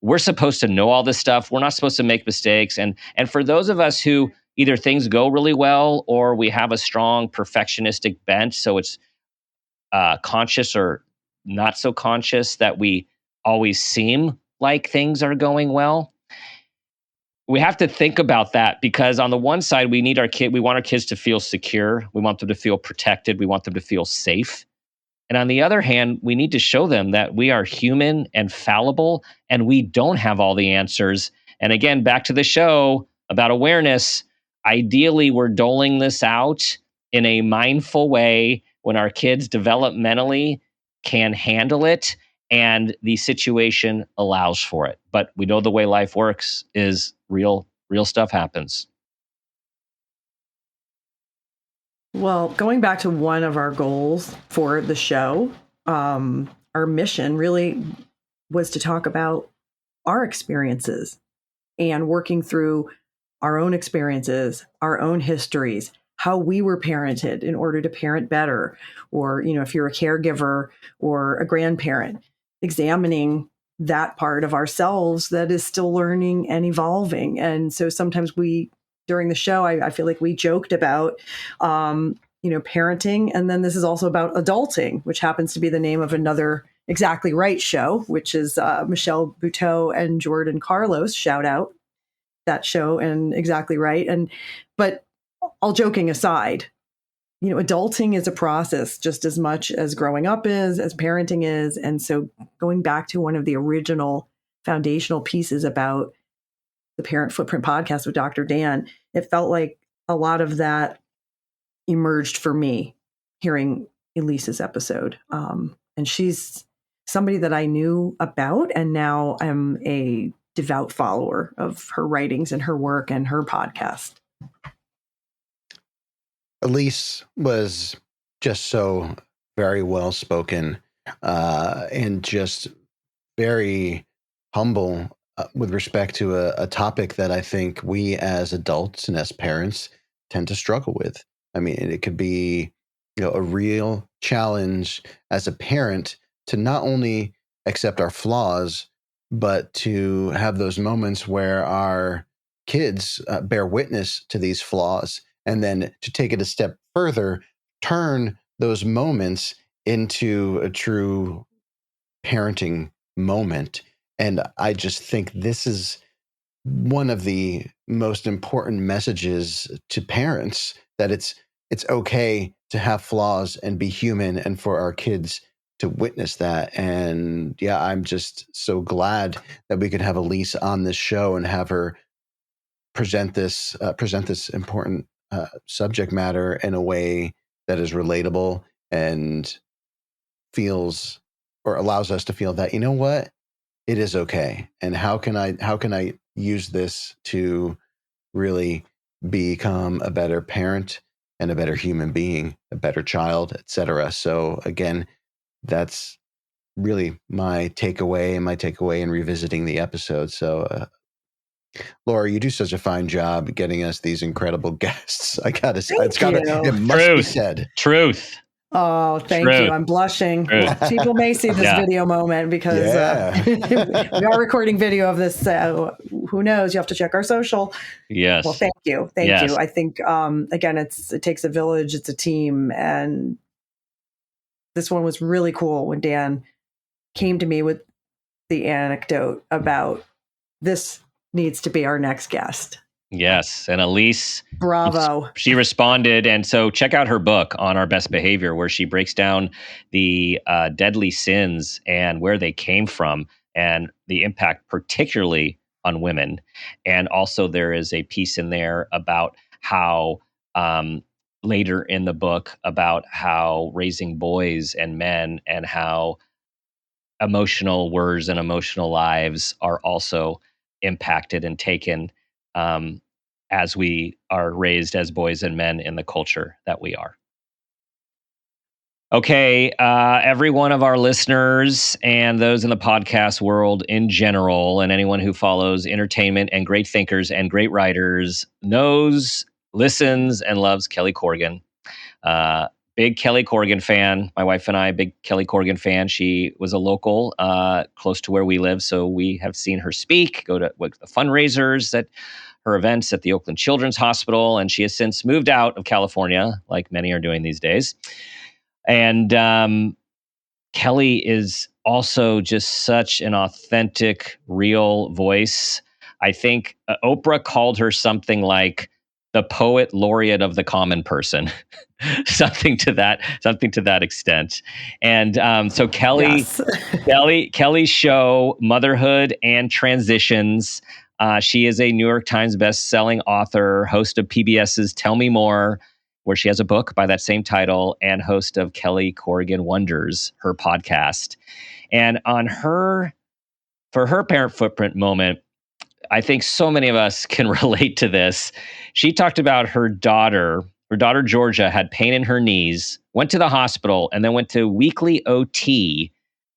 we're supposed to know all this stuff. We're not supposed to make mistakes. And for those of us who either things go really well or we have a strong perfectionistic bent, so it's conscious or not so conscious that we always seem like things are going well. We have to think about that, because on the one side, we want our kids to feel secure. We want them to feel protected. We want them to feel safe. And on the other hand, we need to show them that we are human and fallible, and we don't have all the answers. And again, back to the show about awareness, ideally, we're doling this out in a mindful way when our kids developmentally can handle it and the situation allows for it. But we know the way life works is real stuff happens. Well, going back to one of our goals for the show, our mission really was to talk about our experiences and working through our own experiences, our own histories, how we were parented in order to parent better, or, if you're a caregiver or a grandparent, examining that part of ourselves that is still learning and evolving. And so sometimes during the show, I feel like we joked about, parenting. And then this is also about adulting, which happens to be the name of another Exactly Right show, which is Michelle Buteau and Jordan Carlos. Shout out that show and Exactly Right. But all joking aside, adulting is a process just as much as growing up is, as parenting is. And so going back to one of the original foundational pieces about the Parent Footprint podcast with Dr. Dan, it felt like a lot of that emerged for me hearing Elise's episode. And she's somebody that I knew about, and now I'm a devout follower of her writings and her work and her podcast. Elise was just so very well spoken and just very humble with respect to a topic that I think we as adults and as parents tend to struggle with. I mean, it could be a real challenge as a parent to not only accept our flaws, but to have those moments where our kids bear witness to these flaws, and then to take it a step further, turn those moments into a true parenting moment. And I just think this is one of the most important messages to parents, that it's okay to have flaws and be human, and for our kids to witness that. And yeah, I'm just so glad that we could have Elise on this show and have her present this important subject matter in a way that is relatable and feels, or allows us to feel that, you know what, it is okay. And how can I use this to really become a better parent and a better human being, a better child, etc. So again, that's really my takeaway in revisiting the episode. So Laura, you do such a fine job getting us these incredible guests. I gotta say, it must be said. Truth. Oh, thank you. I'm blushing. Well, people may see this video moment because we are recording video of this. Who knows? You have to check our social. Yes. Well, thank you. Thank you. I think, again, it takes a village. It's a team. And this one was really cool when Dan came to me with the anecdote about this needs to be our next guest. Yes. And Elise, bravo. She responded. And so check out her book On Our Best Behavior, where she breaks down the deadly sins and where they came from and the impact particularly on women. And also there is a piece in there about how later in the book about how raising boys and men and how emotional words and emotional lives are also impacted and taken as we are raised as boys and men in the culture that we are. Okay, every one of our listeners and those in the podcast world in general, and anyone who follows entertainment and great thinkers and great writers knows, listens, and loves Kelly Corrigan. Big Kelly Corrigan fan. My wife and I, big Kelly Corrigan fan. She was a local close to where we live, so we have seen her speak, go to the fundraisers at her events at the Oakland Children's Hospital, and she has since moved out of California, like many are doing these days. And Kelly is also just such an authentic, real voice. I think Oprah called her something like the poet laureate of the common person, something to that extent. And so Kelly, Kelly's show, Motherhood and Transitions. She is a New York Times best-selling author, host of PBS's Tell Me More, where she has a book by that same title, and host of Kelly Corrigan Wonders, her podcast. And for her Parent Footprint moment, I think so many of us can relate to this. She talked about her daughter Georgia had pain in her knees, went to the hospital, and then went to weekly OT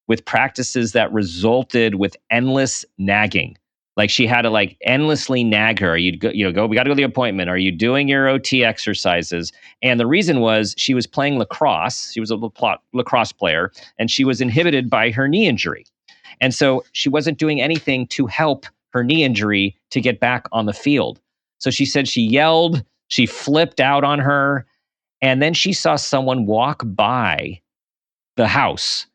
with practices that resulted with endless nagging. Like she had to endlessly nag her. You'd go, we got to go to the appointment. Are you doing your OT exercises? And the reason was she was playing lacrosse. She was a lacrosse player, and she was inhibited by her knee injury. And so she wasn't doing anything to help her knee injury to get back on the field. So she said she yelled, she flipped out on her, and then she saw someone walk by the house.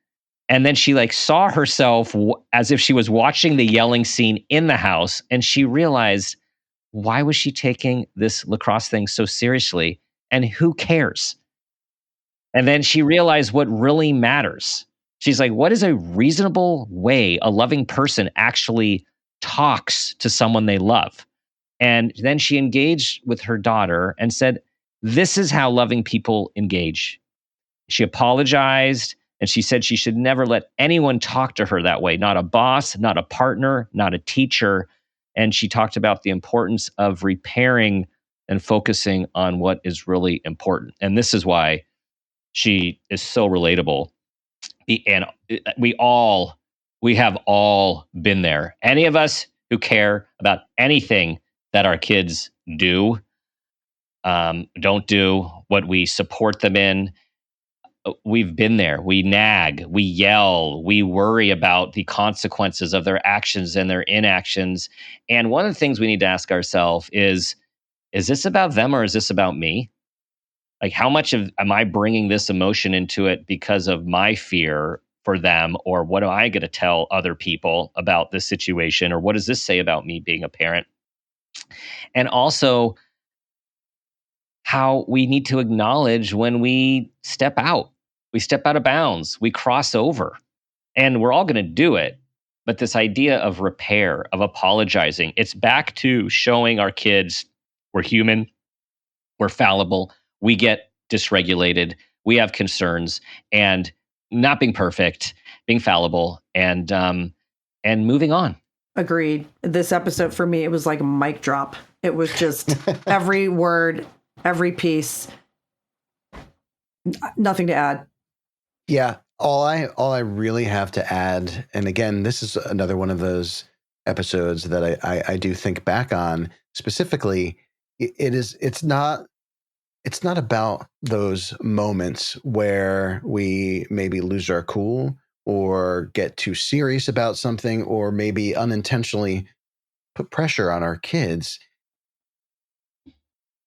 And then she saw herself as if she was watching the yelling scene in the house. And she realized, why was she taking this lacrosse thing so seriously? And who cares? And then she realized what really matters. She's like, what is a reasonable way a loving person actually talks to someone they love? And then she engaged with her daughter and said, this is how loving people engage. She apologized. And she said she should never let anyone talk to her that way, not a boss, not a partner, not a teacher. And she talked about the importance of repairing and focusing on what is really important. And this is why she is so relatable. And we have all been there. Any of us who care about anything that our kids do, don't do, what we support them in, we've been there. We nag, we yell, we worry about the consequences of their actions and their inactions. And one of the things we need to ask ourselves is this about them or is this about me? Like, how much am I bringing this emotion into it because of my fear for them? Or what am I going to tell other people about this situation? Or what does this say about me being a parent? And also, how we need to acknowledge when we step out. We step out of bounds. We cross over. And we're all going to do it. But this idea of repair, of apologizing, it's back to showing our kids we're human, we're fallible, we get dysregulated, we have concerns, and not being perfect, being fallible, and moving on. Agreed. This episode for me, it was like a mic drop. It was just every word, every piece, nothing to add. Yeah. All I really have to add, and again, this is another one of those episodes that I do think back on specifically. It's not about those moments where we maybe lose our cool or get too serious about something or maybe unintentionally put pressure on our kids.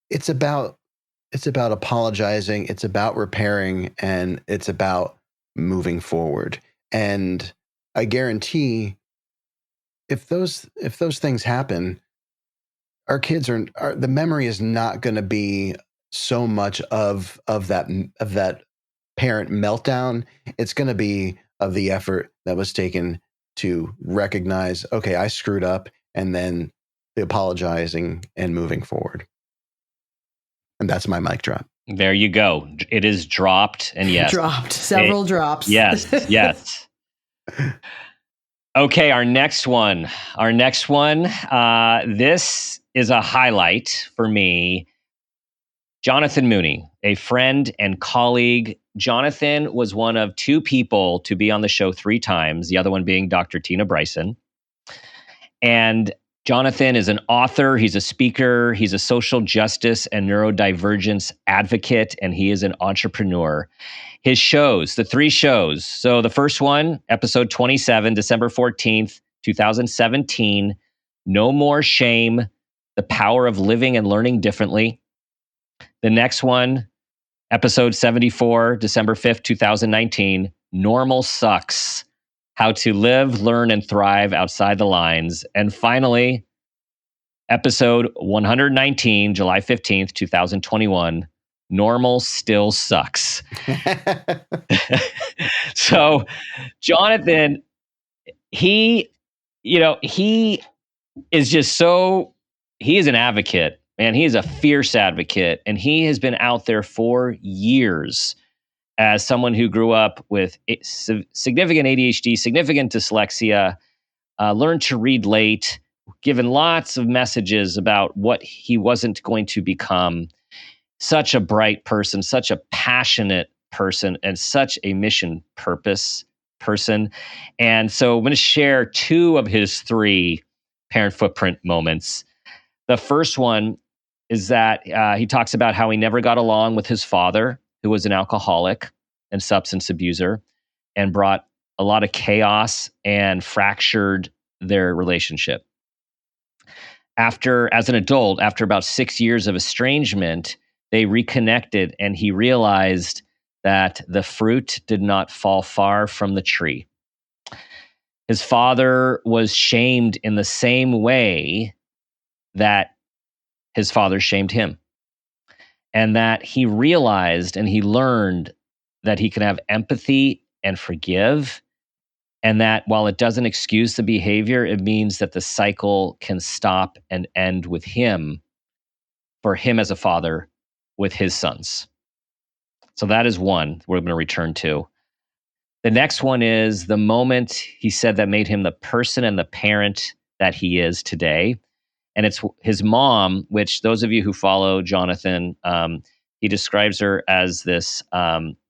It's about apologizing, it's about repairing, and it's about moving forward. And I guarantee if those things happen, our kids are the memory is not going to be so much of that parent meltdown. It's going to be of the effort that was taken to recognize, okay, I screwed up, and then the apologizing and moving forward. And that's my mic drop. There you go. It is dropped, and yes. Dropped. Several drops. Yes, yes. Okay, our next one. This is a highlight for me. Jonathan Mooney, a friend and colleague. Jonathan was one of two people to be on the show 3 times, the other one being Dr. Tina Bryson. And Jonathan is an author, he's a speaker, he's a social justice and neurodivergence advocate, and he is an entrepreneur. His shows, the 3 shows. So the first one, episode 27, December 14th, 2017, No More Shame, The Power of Living and Learning Differently. The next one, episode 74, December 5th, 2019, Normal Sucks, How to Live, Learn, and Thrive Outside the Lines. And finally, episode 119, July 15th, 2021, Normal Still Sucks. So Jonathan, he is just so, he is an advocate, man. He is a fierce advocate, and he has been out there for years as someone who grew up with significant ADHD, significant dyslexia, learned to read late, given lots of messages about what he wasn't going to become. Such a bright person, such a passionate person, and such a mission purpose person. And so I'm going to share 2 of his 3 parent footprint moments. The first one is that he talks about how he never got along with his father, who was an alcoholic and substance abuser, and brought a lot of chaos and fractured their relationship. As an adult, after about 6 years of estrangement, they reconnected, and he realized that the fruit did not fall far from the tree. His father was shamed in the same way that his father shamed him. And that he realized and he learned that he can have empathy and forgive. And that while it doesn't excuse the behavior, it means that the cycle can stop and end with him, for him as a father, with his sons. So that is one we're going to return to. The next one is the moment he said that made him the person and the parent that he is today. And it's his mom, which those of you who follow Jonathan, he describes her as this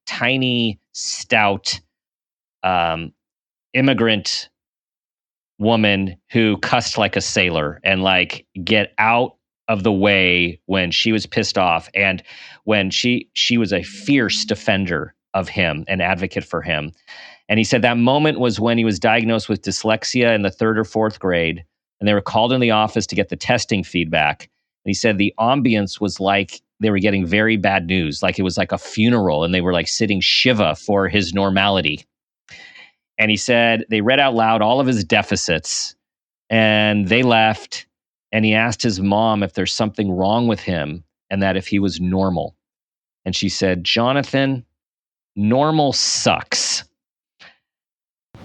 tiny, stout immigrant woman who cussed like a sailor and like get out of the way when she was pissed off, and when she was a fierce defender of him, an advocate for him. And he said that moment was when he was diagnosed with dyslexia in the 3rd or 4th grade, and they were called in the office to get the testing feedback. And he said the ambience was like they were getting very bad news, like it was like a funeral, and they were like sitting Shiva for his normality. And he said they read out loud all of his deficits, and they left, and he asked his mom if there's something wrong with him and that if he was normal. And she said, Jonathan, normal sucks,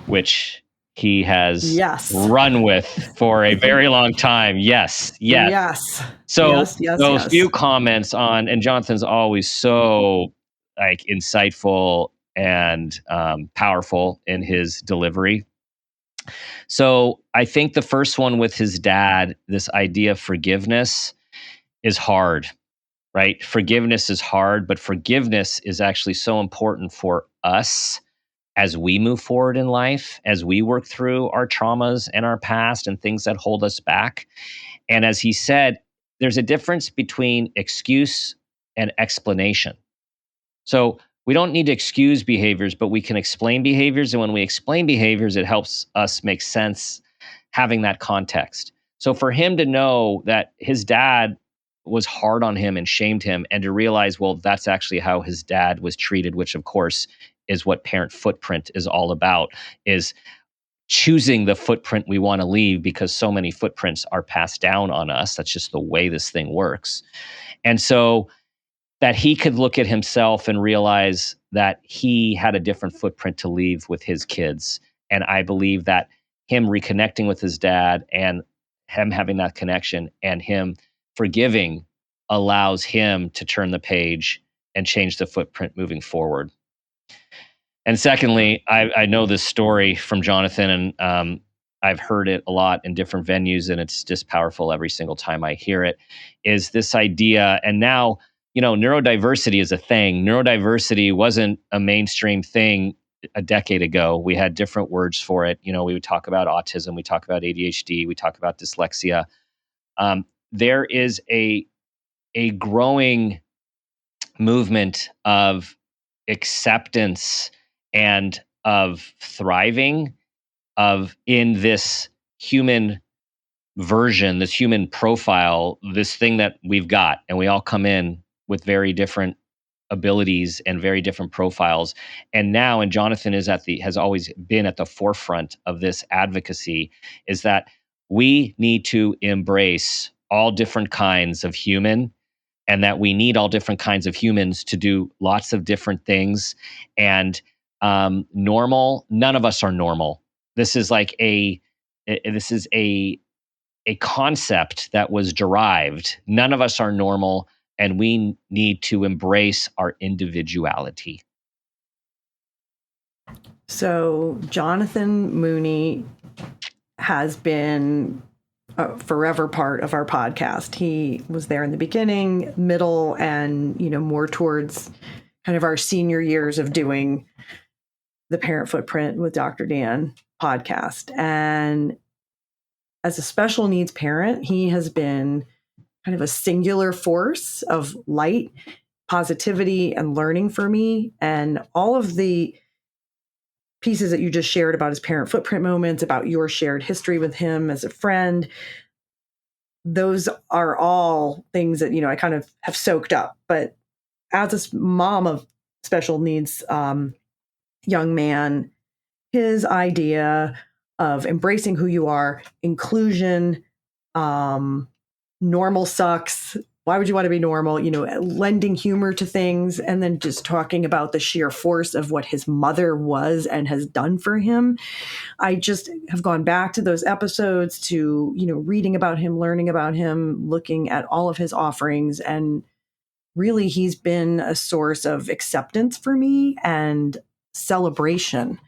which he has run with for a very long time. Yes. So those few comments on, and Jonathan's always so like insightful and powerful in his delivery. So I think the first one with his dad, this idea of forgiveness is hard, right? Forgiveness is hard, but forgiveness is actually so important for us as we move forward in life, as we work through our traumas and our past and things that hold us back. And as he said, there's a difference between excuse and explanation. So we don't need to excuse behaviors, but we can explain behaviors. And when we explain behaviors, it helps us make sense having that context. So for him to know that his dad was hard on him and shamed him, and to realize, well, that's actually how his dad was treated, which of course is what Parent Footprint is all about, is choosing the footprint we want to leave, because so many footprints are passed down on us. That's just the way this thing works. And so that he could look at himself and realize that he had a different footprint to leave with his kids. And I believe that him reconnecting with his dad and him having that connection and him forgiving allows him to turn the page and change the footprint moving forward. And secondly, I know this story from Jonathan, and I've heard it a lot in different venues, and it's just powerful every single time I hear it, is this idea. And now, neurodiversity is a thing. Neurodiversity wasn't a mainstream thing a decade ago. We had different words for it. We would talk about autism, we talk about ADHD, we talk about dyslexia. There is a growing movement of acceptance and of thriving in this human version, this human profile, this thing that we've got, and we all come in with very different abilities and very different profiles. And now, and Jonathan has always been at the forefront of this advocacy, is that we need to embrace all different kinds of human, and that we need all different kinds of humans to do lots of different things. And normal, none of us are normal. This is like a concept that was derived. None of us are normal, and we need to embrace our individuality. So Jonathan Mooney has been a forever part of our podcast. He was there in the beginning, middle, and more towards kind of our senior years of doing the Parent Footprint with Dr. Dan podcast. And as a special needs parent, he has been kind of a singular force of light, positivity, and learning for me. And all of the pieces that you just shared about his Parent Footprint moments, about your shared history with him as a friend, those are all things that, I kind of have soaked up. But as a mom of special needs young man, his idea of embracing who you are, inclusion, normal sucks. Why would you want to be normal? Lending humor to things, and then just talking about the sheer force of what his mother was and has done for him. I just have gone back to those episodes to, reading about him, learning about him, looking at all of his offerings. And really, he's been a source of acceptance for me and celebration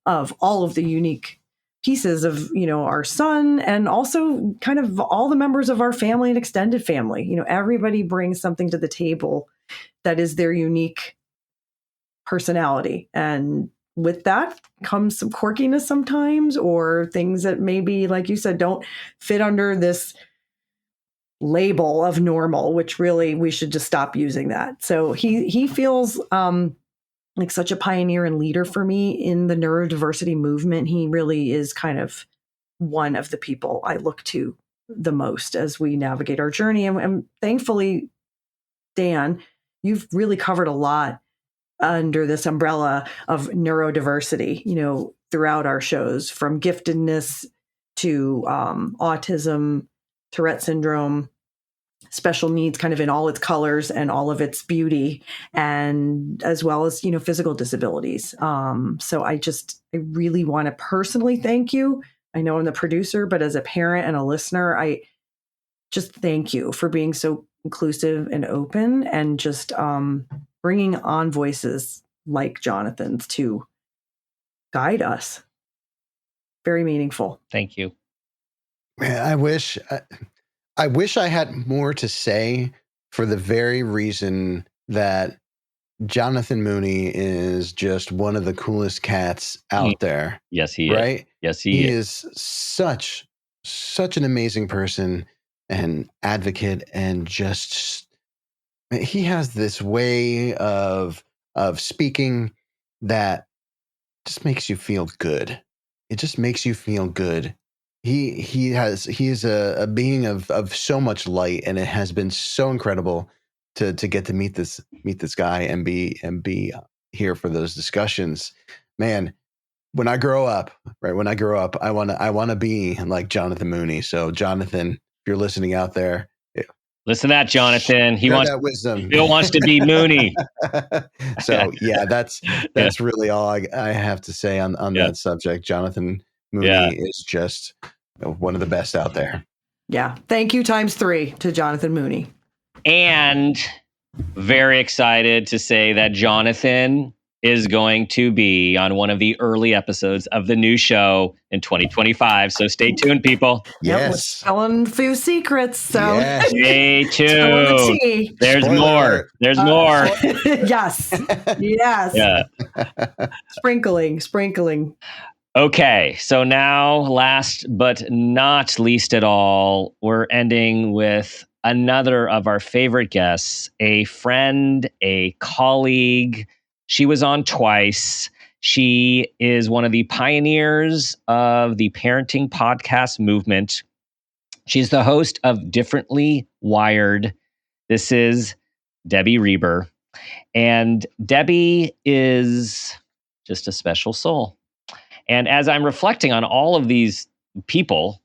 of all of the unique pieces of, our son, and also kind of all the members of our family and extended family. Everybody brings something to the table that is their unique personality. And with that comes some quirkiness sometimes, or things that maybe, like you said, don't fit under this label of normal, which really we should just stop using that. So he feels like such a pioneer and leader for me in the neurodiversity movement. He really is kind of one of the people I look to the most as we navigate our journey. And thankfully, Dan, you've really covered a lot under this umbrella of neurodiversity, throughout our shows, from giftedness to autism, Tourette syndrome, special needs, kind of in all its colors and all of its beauty, and as well as, physical disabilities. So I really want to personally thank you. I know I'm the producer, but as a parent and a listener, I just thank you for being so inclusive and open, and just bringing on voices like Jonathan's to guide us. Very meaningful. Thank you. Man, I wish I had more to say, for the very reason that Jonathan Mooney is just one of the coolest cats out there. Yes, he right? is. Yes, he is such an amazing person and advocate, and just he has this way of speaking that just makes you feel good. It just makes you feel good. He is a being of so much light, and it has been so incredible to get to meet this guy and be here for those discussions. Man, when I grow up, I want to be like Jonathan Mooney. So Jonathan, if you're listening out there, listen to that, Jonathan. He wants that wisdom. Phil wants to be Mooney. So yeah, that's really all I have to say on that subject. Jonathan Mooney is just one of the best out there. Yeah. Thank you ×3 to Jonathan Mooney. And very excited to say that Jonathan is going to be on one of the early episodes of the new show in 2025. So stay tuned, people. Yes. Telling a few secrets. So stay tuned. There's more. There's more. Yes. Yes. Yeah. Sprinkling. Okay, so now, last but not least at all, we're ending with another of our favorite guests, a friend, a colleague. She was on twice. She is one of the pioneers of the parenting podcast movement. She's the host of Differently Wired. This is Debbie Reber. And Debbie is just a special soul. And as I'm reflecting on all of these people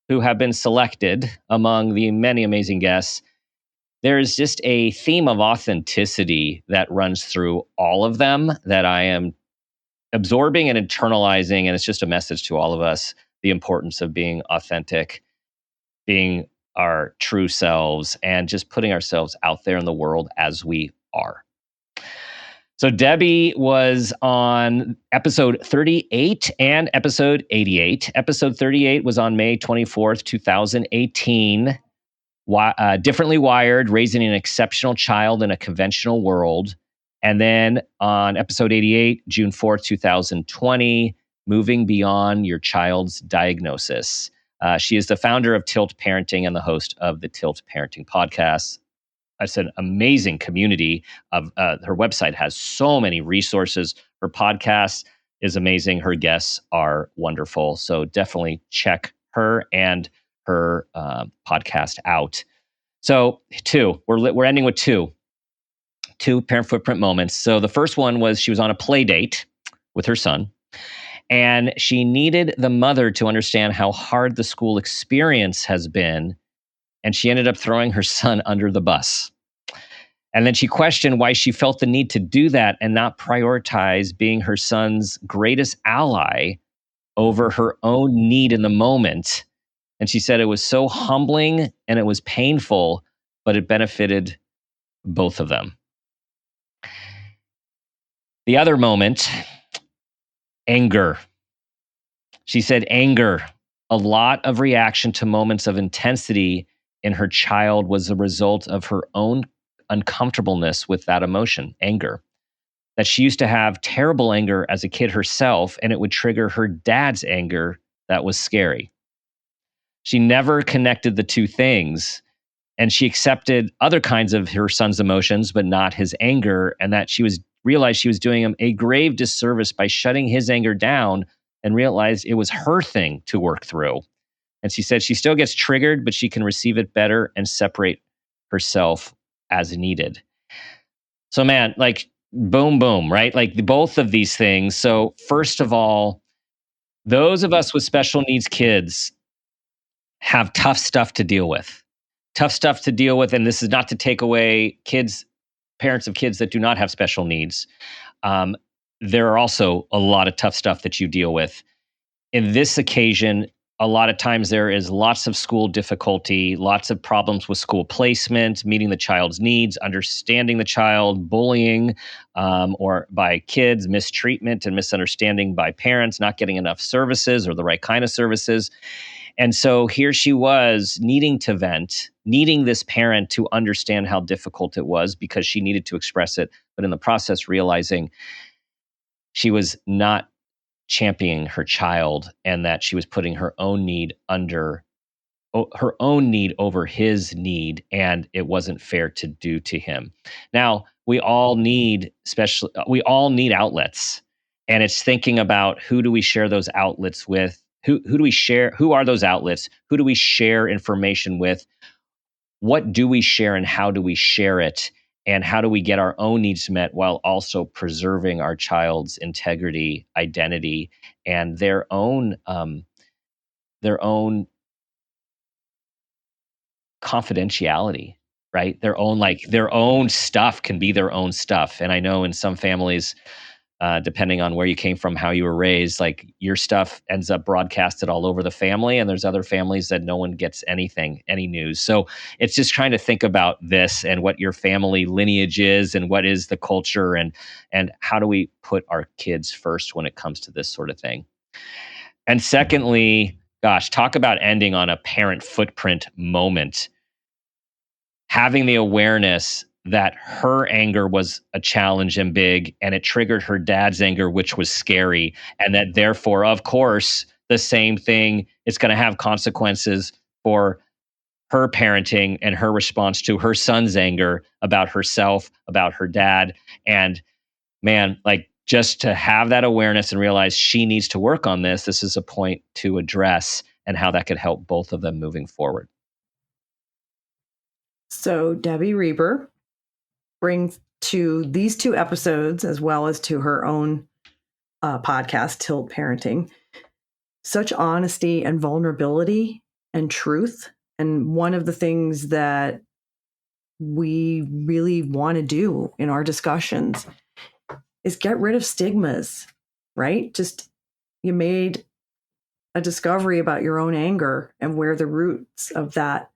who have been selected among the many amazing guests, there's just a theme of authenticity that runs through all of them that I am absorbing and internalizing. And it's just a message to all of us, the importance of being authentic, being our true selves, and just putting ourselves out there in the world as we are. So Debbie was on episode 38 and episode 88. Episode 38 was on May 24th, 2018. Differently Wired, Raising an Exceptional Child in a Conventional World. And then on episode 88, June 4th, 2020, Moving Beyond Your Child's Diagnosis. She is the founder of Tilt Parenting and the host of the Tilt Parenting podcast. It's an amazing community. Her website has so many resources. Her podcast is amazing. Her guests are wonderful. So definitely check her and her podcast out. So we're ending with two parent footprint moments. So the first one was she was on a play date with her son, and she needed the mother to understand how hard the school experience has been. And she ended up throwing her son under the bus. And then she questioned why she felt the need to do that and not prioritize being her son's greatest ally over her own need in the moment. And she said it was so humbling and it was painful, but it benefited both of them. The other moment, anger. She said anger, a lot of reaction to moments of intensity in her child was a result of her own uncomfortableness with that emotion, anger. That she used to have terrible anger as a kid herself, and it would trigger her dad's anger that was scary. She never connected the two things, and she accepted other kinds of her son's emotions, but not his anger, and that she was realized she was doing him a grave disservice by shutting his anger down and realized it was her thing to work through. And she said she still gets triggered, but she can receive it better and separate herself as needed. So, man, like, boom, boom, right? Like both of these things. So, first of all, those of us with special needs kids have tough stuff to deal with. Tough stuff to deal with. And this is not to take away parents of kids that do not have special needs. There are also a lot of tough stuff that you deal with. In this occasion, a lot of times there is lots of school difficulty, lots of problems with school placement, meeting the child's needs, understanding the child, bullying or by kids, mistreatment and misunderstanding by parents, not getting enough services or the right kind of services. And so here she was needing to vent, needing this parent to understand how difficult it was because she needed to express it, but in the process realizing she was not championing her child and that she was putting her own need over his need, and it wasn't fair to do to him. Now, we all need outlets, and it's thinking about who do we share those outlets with? Who do we share? Who are those outlets? Who do we share information with? What do we share and how do we share it? And how do we get our own needs met while also preserving our child's integrity, identity, and their own confidentiality, right? Their own stuff can be their own stuff. And I know in some families, depending on where you came from, how you were raised, like your stuff ends up broadcasted all over the family. And there's other families that no one gets any news. So it's just trying to think about this and what your family lineage is and what is the culture and how do we put our kids first when it comes to this sort of thing. And secondly, gosh, talk about ending on a parent footprint moment. Having the awareness that her anger was a challenge and big, and it triggered her dad's anger, which was scary. And that therefore, of course, the same thing is going to have consequences for her parenting and her response to her son's anger about herself, about her dad. And man, like just to have that awareness and realize she needs to work on this, this is a point to address and how that could help both of them moving forward. So Debbie Reber brings to these two episodes, as well as to her own podcast, Tilt Parenting, such honesty and vulnerability and truth. And one of the things that we really want to do in our discussions is get rid of stigmas, right? Just you made a discovery about your own anger and where the roots of that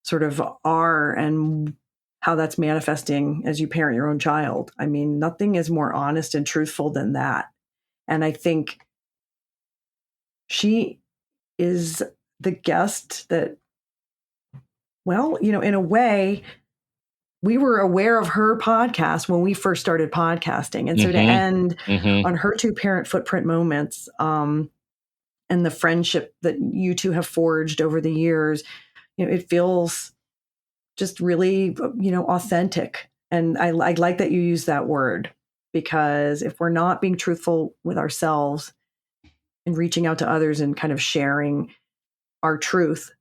sort of are and how that's manifesting as you parent your own child. I mean, nothing is more honest and truthful than that. And I think she is the guest that, well, you know, in a way, we were aware of her podcast when we first started podcasting. And so to end on her two parent footprint moments and the friendship that you two have forged over the years, you know, it feels just really, you know, authentic. And I like that you use that word, because if we're not being truthful with ourselves and reaching out to others and kind of sharing our truth,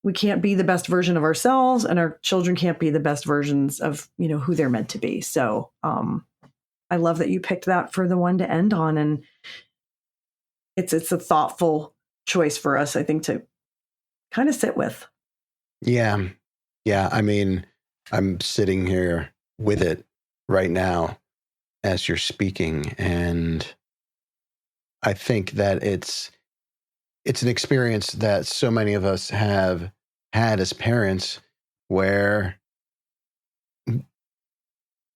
we can't be the best version of ourselves, and our children can't be the best versions of, you know, who they're meant to be. So I love that you picked that for the one to end on. And it's a thoughtful choice for us, I think, to kind of sit with. Yeah. Yeah. I mean, I'm sitting here with it right now as you're speaking. And I think that it's an experience that so many of us have had as parents, where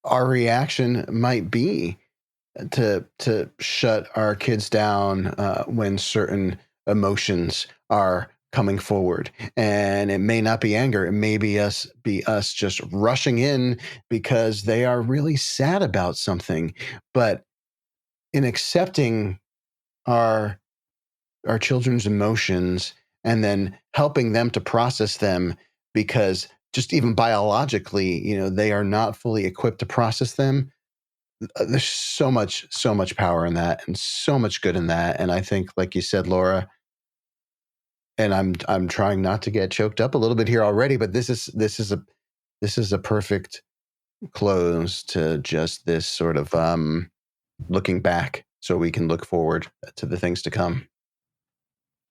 our reaction might be to shut our kids down when certain emotions are coming forward. And it may not be anger. It may be us just rushing in because they are really sad about something. But in accepting our children's emotions and then helping them to process them, because just even biologically, you know, they are not fully equipped to process them, there's so much power in that, and so much good in that. And I think, like you said, Laura, and I'm trying not to get choked up a little bit here already, but this is a perfect close to just this sort of looking back, so we can look forward to the things to come.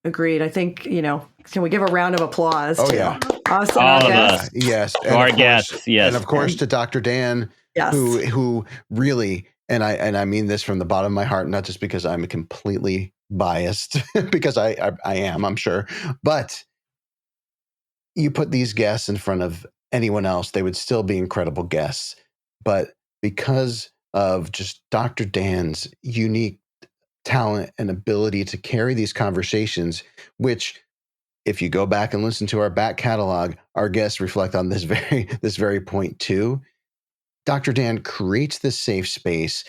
Agreed. I think, can we give a round of applause to yeah. us and All our of guests? us. Yes. To our guests, yes. And of course to Dr. Dan, Yes. who really, and I mean this from the bottom of my heart, not just because I'm completely biased, because I am, I'm sure, but you put these guests in front of anyone else, they would still be incredible guests. But because of just Dr. Dan's unique talent and ability to carry these conversations, which, if you go back and listen to our back catalog, our guests reflect on this very point too. Dr. Dan creates this safe space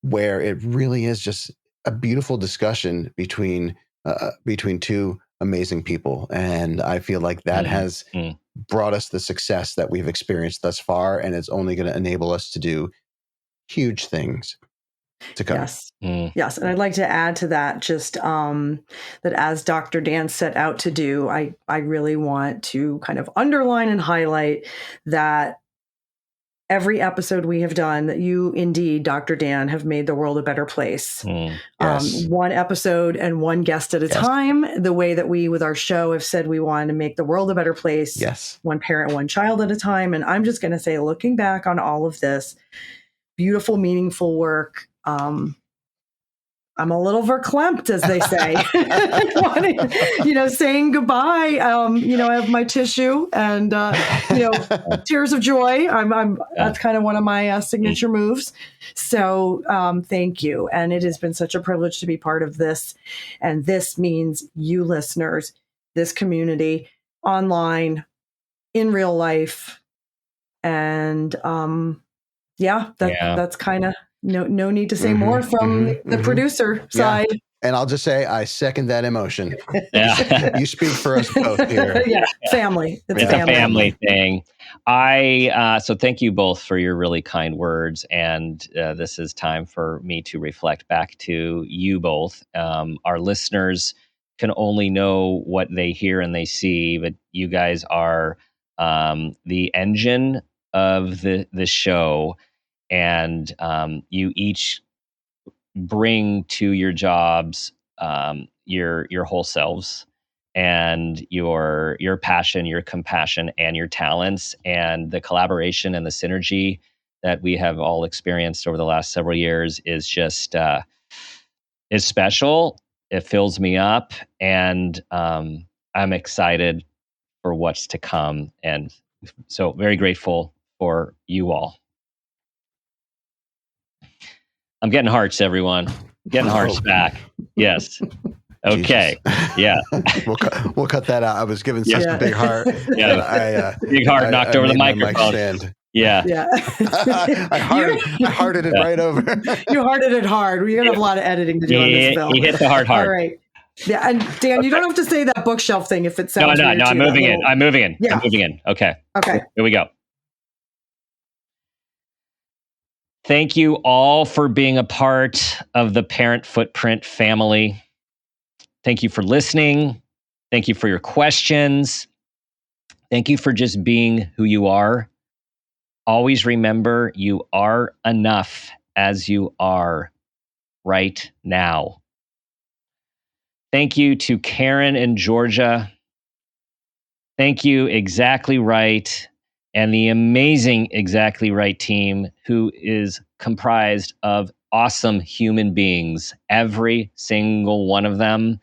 where it really is just a beautiful discussion between two amazing people. And I feel like that has brought us the success that we've experienced thus far, and it's only going to enable us to do huge things to come. Yes. Yes. And I'd like to add to that just that as Dr. Dan set out to do, I really want to kind of underline and highlight that every episode we have done, that you indeed, Dr. Dan, have made the world a better place. Yes. One episode and one guest at a time, the way that we with our show have said we want to make the world a better place. Yes. One parent, one child at a time. And I'm just going to say, looking back on all of this beautiful, meaningful work, I'm a little verklempt, as they say, saying goodbye. I have my tissue and, tears of joy. That's kind of one of my signature moves. So thank you. And it has been such a privilege to be part of this. And this means you listeners, this community, online, in real life. And that's kind of, no need to say more from the producer side. And I'll just say, I second that emotion. Yeah. You speak for us both here. Yeah, family. It's a family thing. So thank you both for your really kind words. And this is time for me to reflect back to you both. Our listeners can only know what they hear and they see, but you guys are the engine of the show. And you each bring to your jobs your whole selves and your passion, your compassion, and your talents, and the collaboration and the synergy that we have all experienced over the last several years is just is special. It fills me up, and I'm excited for what's to come, and so very grateful for you all. I'm getting hearts, everyone. Getting hearts back. Yes. Okay. Jesus. Yeah. We'll cut that out. I was given such a big heart. Yeah. Big heart knocked over the microphone. Yeah. I hearted it right over. You hearted it hard. You're going to have a lot of editing to do on this film. He hit the hard. All right. Yeah. And Dan, you don't have to say that bookshelf thing if it sounds weird. No, I'm moving in. I'm moving in. Yeah. I'm moving in. Okay. Here we go. Thank you all for being a part of the Parent Footprint family. Thank you for listening. Thank you for your questions. Thank you for just being who you are. Always remember, you are enough as you are right now. Thank you to Karen and Georgia. Thank you, Exactly Right, and the amazing Exactly Right team, who is comprised of awesome human beings, every single one of them.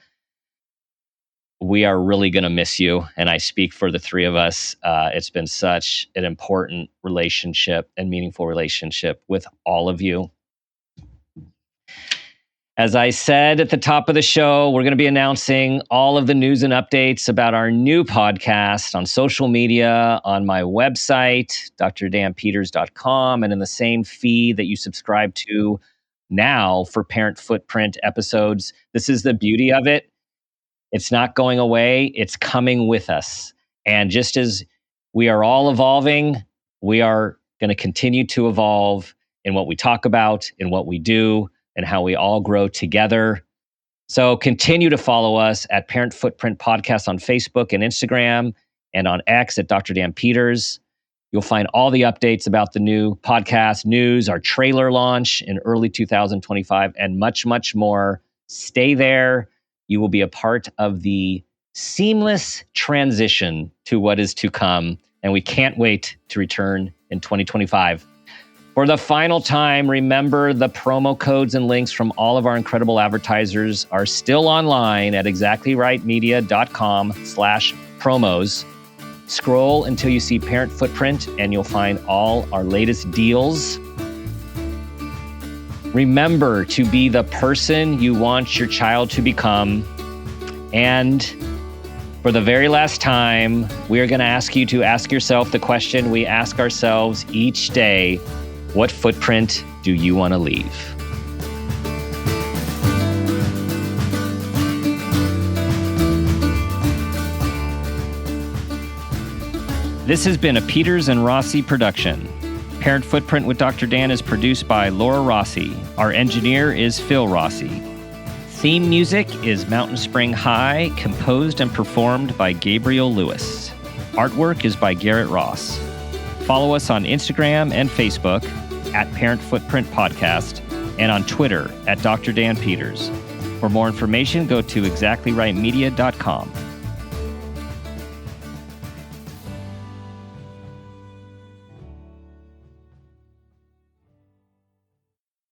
We are really going to miss you, and I speak for the three of us. It's been such an important relationship and meaningful relationship with all of you. As I said at the top of the show, we're going to be announcing all of the news and updates about our new podcast on social media, on my website, drdanpeters.com, and in the same feed that you subscribe to now for Parent Footprint episodes. This is the beauty of it. It's not going away. It's coming with us. And just as we are all evolving, we are going to continue to evolve. in what we talk about, in what we do, and how we all grow together. So continue to follow us at Parent Footprint Podcast on Facebook and Instagram, and on X at Dr. Dan Peters. You'll find all the updates about the new podcast, news, our trailer launch in early 2025, and much, much more. Stay there. You will be a part of the seamless transition to what is to come, and we can't wait to return in 2025. For the final time, remember the promo codes and links from all of our incredible advertisers are still online at exactlyrightmedia.com/promos. Scroll until you see Parent Footprint and you'll find all our latest deals. Remember to be the person you want your child to become. And for the very last time, we are going to ask you to ask yourself the question we ask ourselves each day: what footprint do you want to leave? This has been a Peters and Rossi production. Parent Footprint with Dr. Dan is produced by Laura Rossi. Our engineer is Phil Rossi. Theme music is Mountain Spring High, composed and performed by Gabriel Lewis. Artwork is by Garrett Ross. Follow us on Instagram and Facebook at Parent Footprint Podcast, and on Twitter at Dr. Dan Peters. For more information, go to exactlyrightmedia.com.